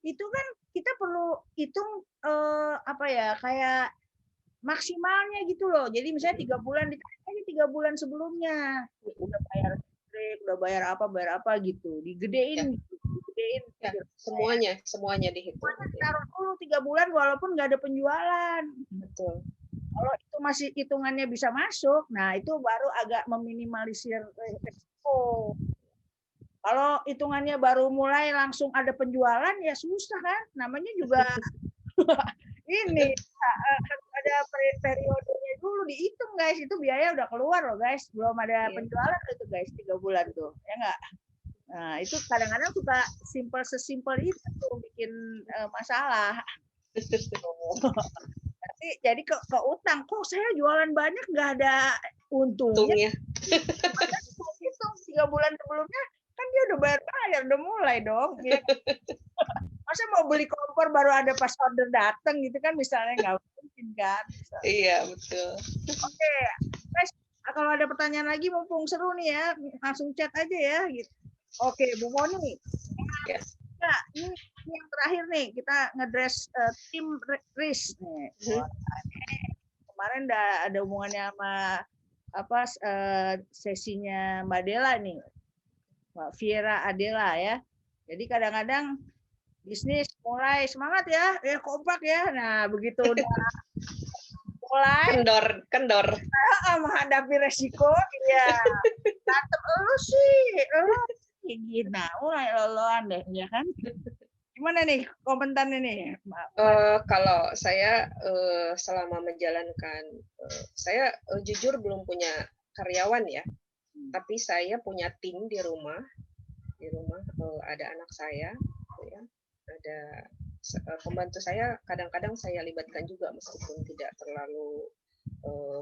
itu kan kita perlu hitung kayak maksimalnya gitu loh. Jadi misalnya 3 bulan ditanya 3 bulan sebelumnya udah bayar listrik, udah bayar apa gitu, digedein, digedein. Semuanya dihitung. Taruh dulu 3 bulan walaupun nggak ada penjualan. Betul. Kalau itu masih hitungannya bisa masuk, nah itu baru agak meminimalisir risiko. Kalau hitungannya baru mulai langsung ada penjualan ya susah kan, namanya juga ini ada periodenya dulu dihitung guys, itu biaya udah keluar loh guys, belum ada penjualan itu guys 3 bulan tuh, ya nggak? Nah, itu kadang-kadang suka sesimpel itu tuh bikin masalah. Nanti jadi ke utang, kok saya jualan banyak nggak ada untungnya. Hitung 3 bulan sebelumnya kan dia udah bayar, udah mulai dong. Ya. Masa mau beli kompor baru ada pas order datang gitu kan, misalnya nggak mungkin kan. Misalnya. Iya, betul. Oke, guys, kalau ada pertanyaan lagi mumpung seru nih ya, langsung chat aja ya. Gitu. Oke, Bu Moni. Ya. Nah, ini yang terakhir nih, kita ngedress tim risk nih. Kemarin ada hubungannya sama sesinya Mbak Dela nih, Mbak Viera Adela ya. Jadi kadang-kadang bisnis mulai semangat ya kompak ya. Nah begitu udah mulai kendor menghadapi resiko, ya tetap lu sih gitu. Nah mulai loloan deh ya kan. Gimana nih komentarnya nih? Kalau saya selama menjalankan, saya jujur belum punya karyawan ya, tapi saya punya tim di rumah. Ada anak saya, ya, ada pembantu saya. Kadang-kadang saya libatkan juga meskipun tidak terlalu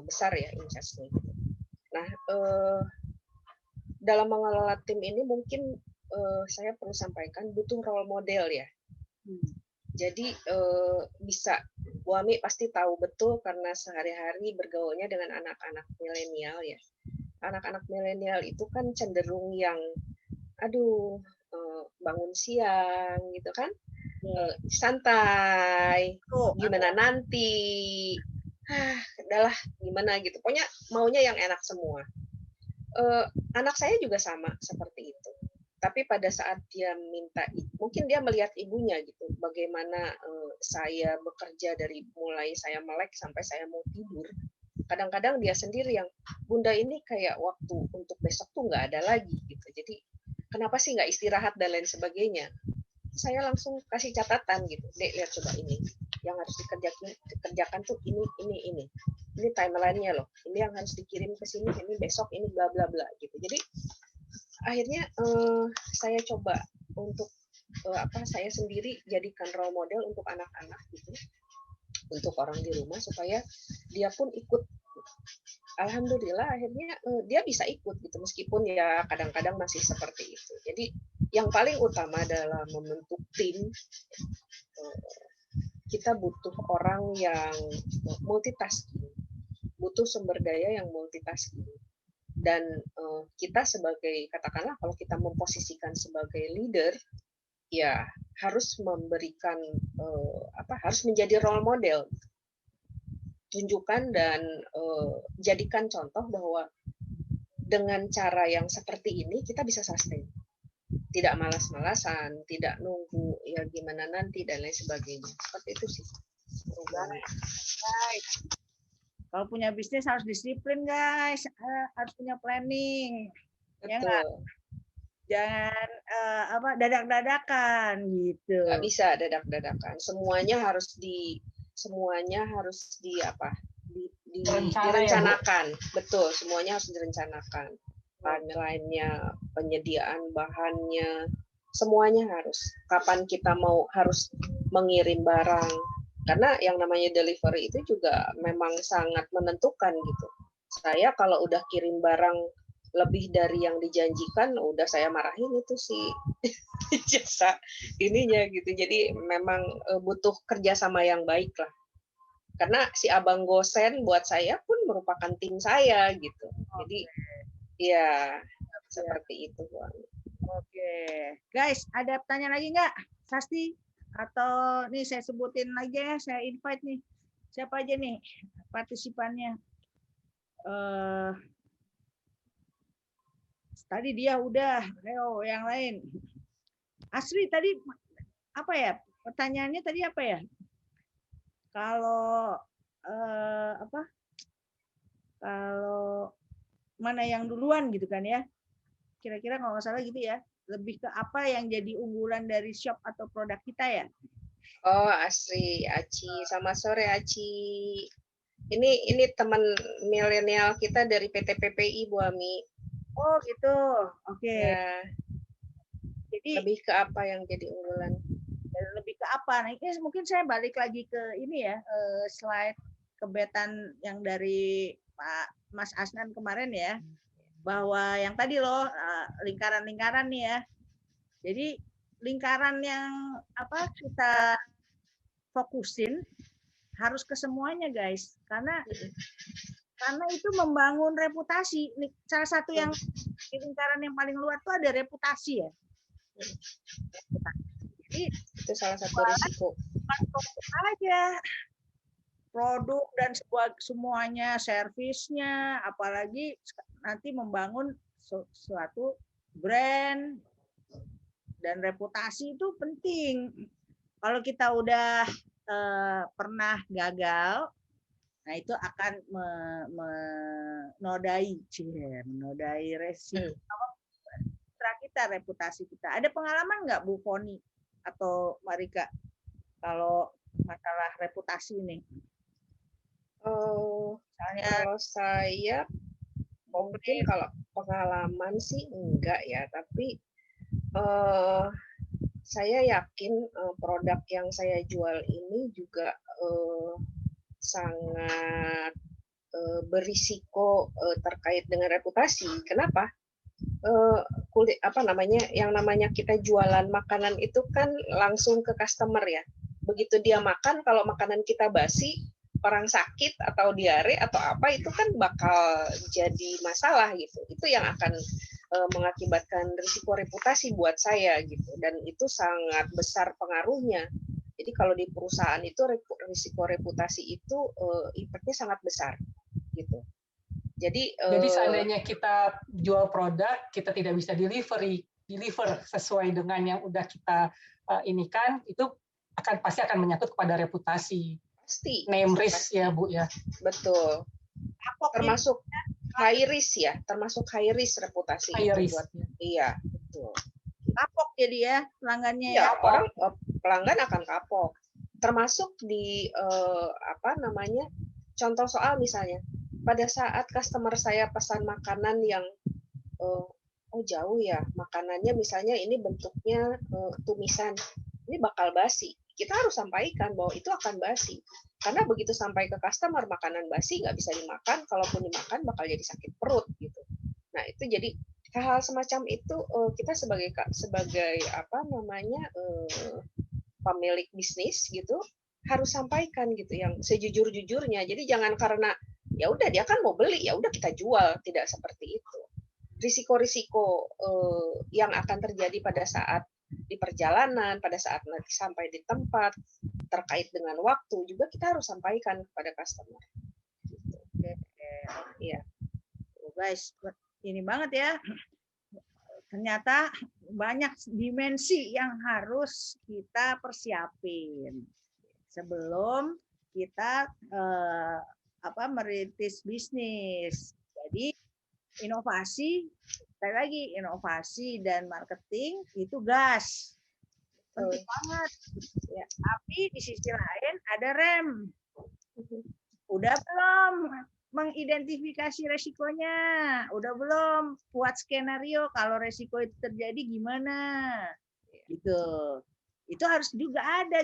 besar ya incasnya. Nah, dalam mengelola tim ini mungkin saya perlu sampaikan butuh role model ya. Jadi bisa, Bu Ami pasti tahu betul karena sehari-hari bergaulnya dengan anak-anak milenial ya. Anak-anak milenial itu kan cenderung yang, bangun siang gitu kan, santai, gimana nanti, udahlah gimana gitu. Pokoknya maunya yang enak semua. Anak saya juga sama seperti itu. Tapi pada saat dia minta, mungkin dia melihat ibunya gitu, bagaimana saya bekerja dari mulai saya melek sampai saya mau tidur. Kadang-kadang dia sendiri yang, Bunda ini kayak waktu untuk besok tuh nggak ada lagi gitu. Jadi kenapa sih nggak istirahat dan lain sebagainya. Saya langsung kasih catatan gitu, Dek lihat coba ini, yang harus dikerjakan tuh ini. Ini timeline-nya loh, ini yang harus dikirim ke sini, ini besok, ini bla bla bla gitu. Jadi akhirnya saya coba untuk saya sendiri jadikan role model untuk anak-anak gitu, untuk orang di rumah supaya dia pun ikut. Alhamdulillah akhirnya dia bisa ikut gitu meskipun ya kadang-kadang masih seperti itu. Jadi yang paling utama dalam membentuk tim, kita butuh orang yang multitasking, butuh sumber daya yang multitasking. Dan kita sebagai, katakanlah kalau kita memposisikan sebagai leader, ya harus memberikan harus menjadi role model, tunjukkan dan jadikan contoh bahwa dengan cara yang seperti ini kita bisa sustain, tidak malas-malasan, tidak nunggu ya gimana nanti dan lain sebagainya. Seperti itu sih. Kalau punya bisnis harus disiplin guys, harus punya planning. Betul. Ya enggak? Jangan dadak-dadakan gitu. Nggak bisa dadak-dadakan. Semuanya harus direncanakan. Ya, betul, semuanya harus direncanakan. Timeline-nya, penyediaan bahannya, semuanya harus. Kapan kita harus mengirim barang. Karena yang namanya delivery itu juga memang sangat menentukan gitu. Saya kalau udah kirim barang lebih dari yang dijanjikan, udah saya marahin itu sih jasa ininya gitu. Jadi memang butuh kerjasama yang baik lah. Karena si abang gosen buat saya pun merupakan tim saya gitu. Jadi ya seperti itu, Bu. Oke, guys, ada pertanyaan lagi nggak, Sasti? Atau nih saya sebutin lagi ya, saya invite nih. Siapa aja nih partisipannya? Tadi dia udah, Leo yang lain. Asri tadi apa ya? Pertanyaannya tadi apa ya? Kalau kalau mana yang duluan gitu kan ya? Kira-kira kalau nggak salah gitu ya. Lebih ke apa yang jadi unggulan dari shop atau produk kita ya? Oh, Asri, Aci. Selamat sore, Aci. Ini teman milenial kita dari PT PPI, Bu Ami. Oh, gitu. Oke. Ya. Jadi lebih ke apa yang jadi unggulan? lebih ke apa? Nah, ini mungkin saya balik lagi ke ini ya, slide kebetan yang dari Pak Mas Asnan kemarin ya, bahwa yang tadi loh lingkaran-lingkaran nih ya. Jadi lingkaran yang apa kita fokusin harus ke semuanya guys, karena itu membangun reputasi. Salah satu yang di lingkaran yang paling luar tuh ada reputasi ya. Jadi Itu salah satu risiko. produk aja, produk dan semuanya, servisnya, apalagi nanti membangun suatu brand dan reputasi itu penting. Kalau kita udah pernah gagal, nah itu akan menodai resiko kita, reputasi kita. Ada pengalaman nggak Bu Foni atau Marika kalau masalah reputasi ini? Kalau saya mungkin kalau pengalaman sih enggak ya, tapi saya yakin produk yang saya jual ini juga sangat berisiko terkait dengan reputasi. Kenapa? Yang namanya kita jualan makanan itu kan langsung ke customer ya. Begitu dia makan, kalau makanan kita basi, orang sakit atau diare atau apa, itu kan bakal jadi masalah gitu. Itu yang akan mengakibatkan risiko reputasi buat saya gitu, dan itu sangat besar pengaruhnya. Jadi kalau di perusahaan itu risiko reputasi itu impactnya sangat besar gitu. Jadi seandainya kita jual produk, kita tidak bisa deliver sesuai dengan yang udah kita inikan, itu pasti akan menyangkut kepada reputasi. Pasti. Name risk ya Bu ya. Betul. Termasuk high risk ya, termasuk high risk reputasi. High risk. Iya, betul. Kapok jadi ya pelanggannya ya. Orang pelanggan akan kapok. Termasuk di contoh soal misalnya, pada saat customer saya pesan makanan yang jauh ya, makanannya misalnya ini bentuknya tumisan, ini bakal basi. Kita harus sampaikan bahwa itu akan basi. Karena begitu sampai ke customer, makanan basi nggak bisa dimakan, kalaupun dimakan bakal jadi sakit perut gitu. Nah itu jadi hal-hal semacam itu kita sebagai pemilik bisnis gitu harus sampaikan gitu yang sejujur-jujurnya. Jadi jangan karena ya udah dia kan mau beli, ya udah kita jual, tidak seperti itu. Risiko-risiko yang akan terjadi pada saat di perjalanan, pada saat nanti sampai di tempat, terkait dengan waktu juga kita harus sampaikan kepada customer. Gitu. Iya, guys, ini banget ya. Ternyata banyak dimensi yang harus kita persiapin sebelum kita merintis bisnis. Jadi inovasi, sekali lagi inovasi dan marketing itu gas, penting banget. Ya, tapi di sisi lain ada rem. Udah belum mengidentifikasi resikonya? Udah belum buat skenario kalau resiko itu terjadi gimana? Gitu. Itu harus juga ada,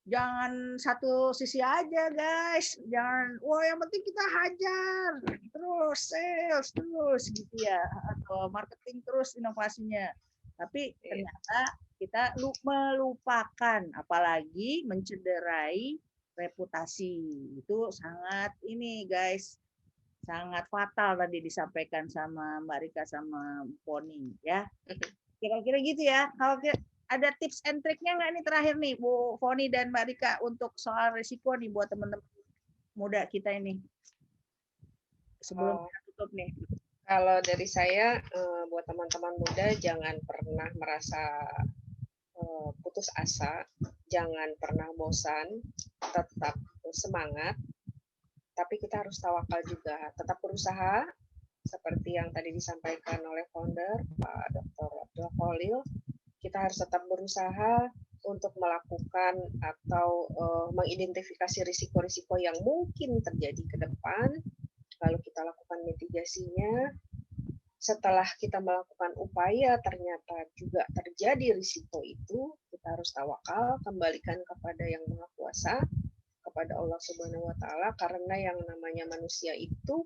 jangan satu sisi aja guys, jangan yang penting kita hajar terus sales terus gitu ya, atau marketing terus inovasinya, tapi ternyata kita melupakan, apalagi mencederai reputasi. Itu sangat ini guys, sangat fatal tadi disampaikan sama Mbak Rika sama Poni ya. Kira-kira gitu ya. Kalau ada tips and triknya nggak nih terakhir nih Bu Foni dan Mbak Rika untuk soal risiko nih buat teman-teman muda kita ini sebelum kita tutup nih? Kalau dari saya buat teman-teman muda, jangan pernah merasa putus asa, jangan pernah bosan, tetap semangat, tapi kita harus tawakal juga, tetap berusaha seperti yang tadi disampaikan oleh founder Pak Dr. Abdul Khalil. Kita harus tetap berusaha untuk melakukan atau mengidentifikasi risiko-risiko yang mungkin terjadi ke depan, lalu kita lakukan mitigasinya, setelah kita melakukan upaya ternyata juga terjadi risiko itu, kita harus tawakal, kembalikan kepada Yang Maha Kuasa, kepada Allah Subhanahu wa taala, karena yang namanya manusia itu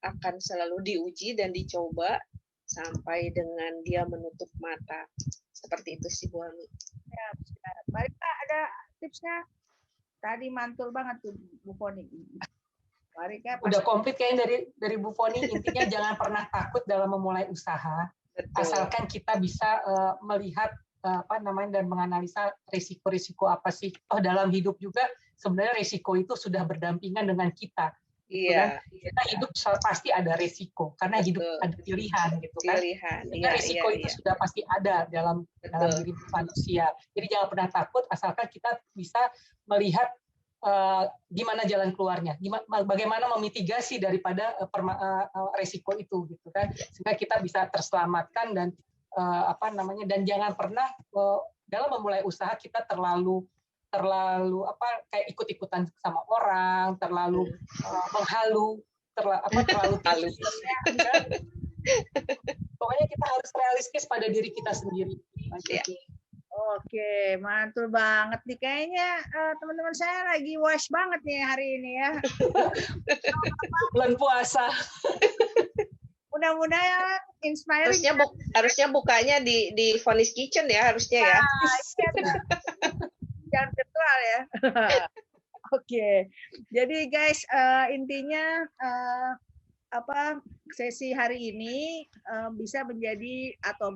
akan selalu diuji dan dicoba sampai dengan dia menutup mata. Seperti itu sih Bu Ami. Ya, Mbak Rika ada tipsnya? Tadi mantul banget tuh Bu Foni. Mbak Rika Udah komplit kayaknya dari Bu Foni. Intinya jangan pernah takut dalam memulai usaha. Betul. Asalkan kita bisa melihat dan menganalisa risiko-risiko apa sih. Dalam hidup juga sebenarnya risiko itu sudah berdampingan dengan kita. Iya. Kita hidup pasti ada risiko karena hidup ada pilihan gitu kan. Risiko itu sudah pasti ada dalam diri manusia. Jadi jangan pernah takut asalkan kita bisa melihat gimana jalan keluarnya, bagaimana memitigasi daripada risiko itu gitu kan, sehingga kita bisa terselamatkan dan dan jangan pernah dalam memulai usaha kita terlalu kayak ikut-ikutan sama orang, terlalu menghalu, terlalu halus. Pokoknya kita harus realistis pada diri kita sendiri. Oke, mantul banget nih. Kayaknya teman-teman saya lagi wash banget nih hari ini ya. Bulan puasa. Mudah-mudahan inspiring. Harusnya bukanya di Foni's Kitchen ya, harusnya ya. Jangan virtual ya. Oke. Jadi guys, intinya sesi hari ini bisa menjadi atau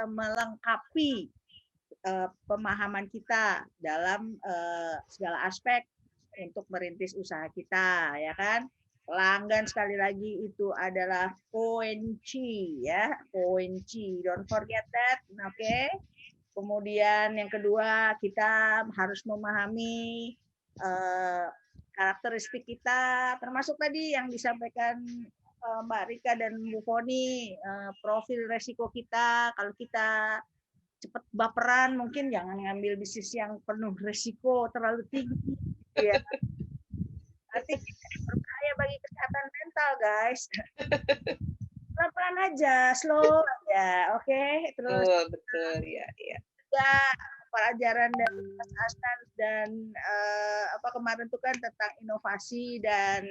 melengkapi pemahaman kita dalam segala aspek untuk merintis usaha kita, ya kan? Pelanggan sekali lagi itu adalah kunci ya, kunci. Don't forget that, oke? Kemudian yang kedua, kita harus memahami karakteristik kita, termasuk tadi yang disampaikan Mbak Rika dan Bu Foni, profil resiko kita. Kalau kita cepat baperan, mungkin jangan ngambil bisnis yang penuh resiko terlalu tinggi. Ya. Nanti berbahaya bagi kesehatan mental, guys. Pelan-pelan aja, slow aja, oke? Terus betul ya. Ya, pelajaran dari Mas Asnan dan kemarin itu kan tentang inovasi dan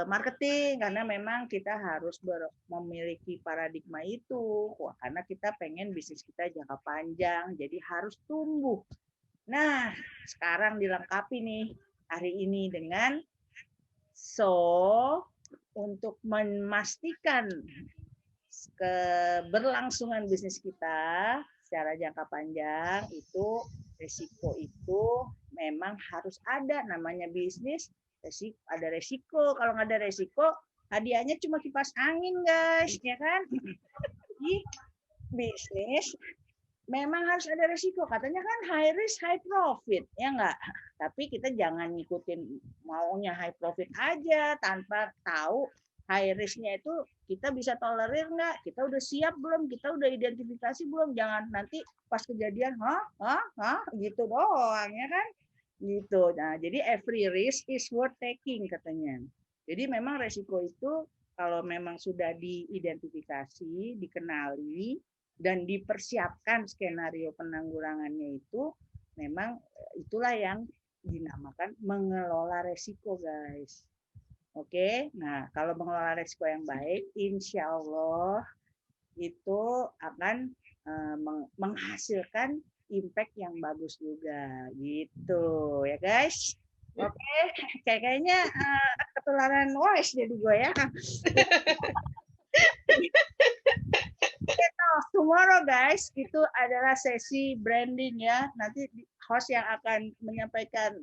marketing, karena memang kita harus memiliki paradigma itu. Karena kita pengen bisnis kita jangka panjang, jadi harus tumbuh. Nah, sekarang dilengkapi nih hari ini dengan untuk memastikan keberlangsungan bisnis kita secara jangka panjang itu resiko itu memang harus ada. Namanya bisnis, ada resiko. Kalau nggak ada resiko, hadiahnya cuma kipas angin, guys, ya kan? Jadi bisnis memang harus ada resiko. Katanya kan high risk, high profit, ya nggak? Tapi kita jangan ngikutin maunya high profit aja tanpa tahu high risk-nya itu kita bisa tolerir nggak? Kita udah siap belum? Kita udah identifikasi belum? Jangan nanti pas kejadian, gitu doang, ya kan? Gitu. Nah, jadi every risk is worth taking katanya. Jadi memang resiko itu kalau memang sudah diidentifikasi, dikenali, dan dipersiapkan skenario penanggulangannya itu, memang itulah yang dinamakan mengelola resiko, guys. Oke, nah kalau mengelola resiko yang baik, insya Allah itu akan menghasilkan impact yang bagus juga, gitu ya guys. Oke, kayaknya ketularan wise jadi gue ya. Tomorrow guys, itu adalah sesi branding ya. Nanti host yang akan menyampaikan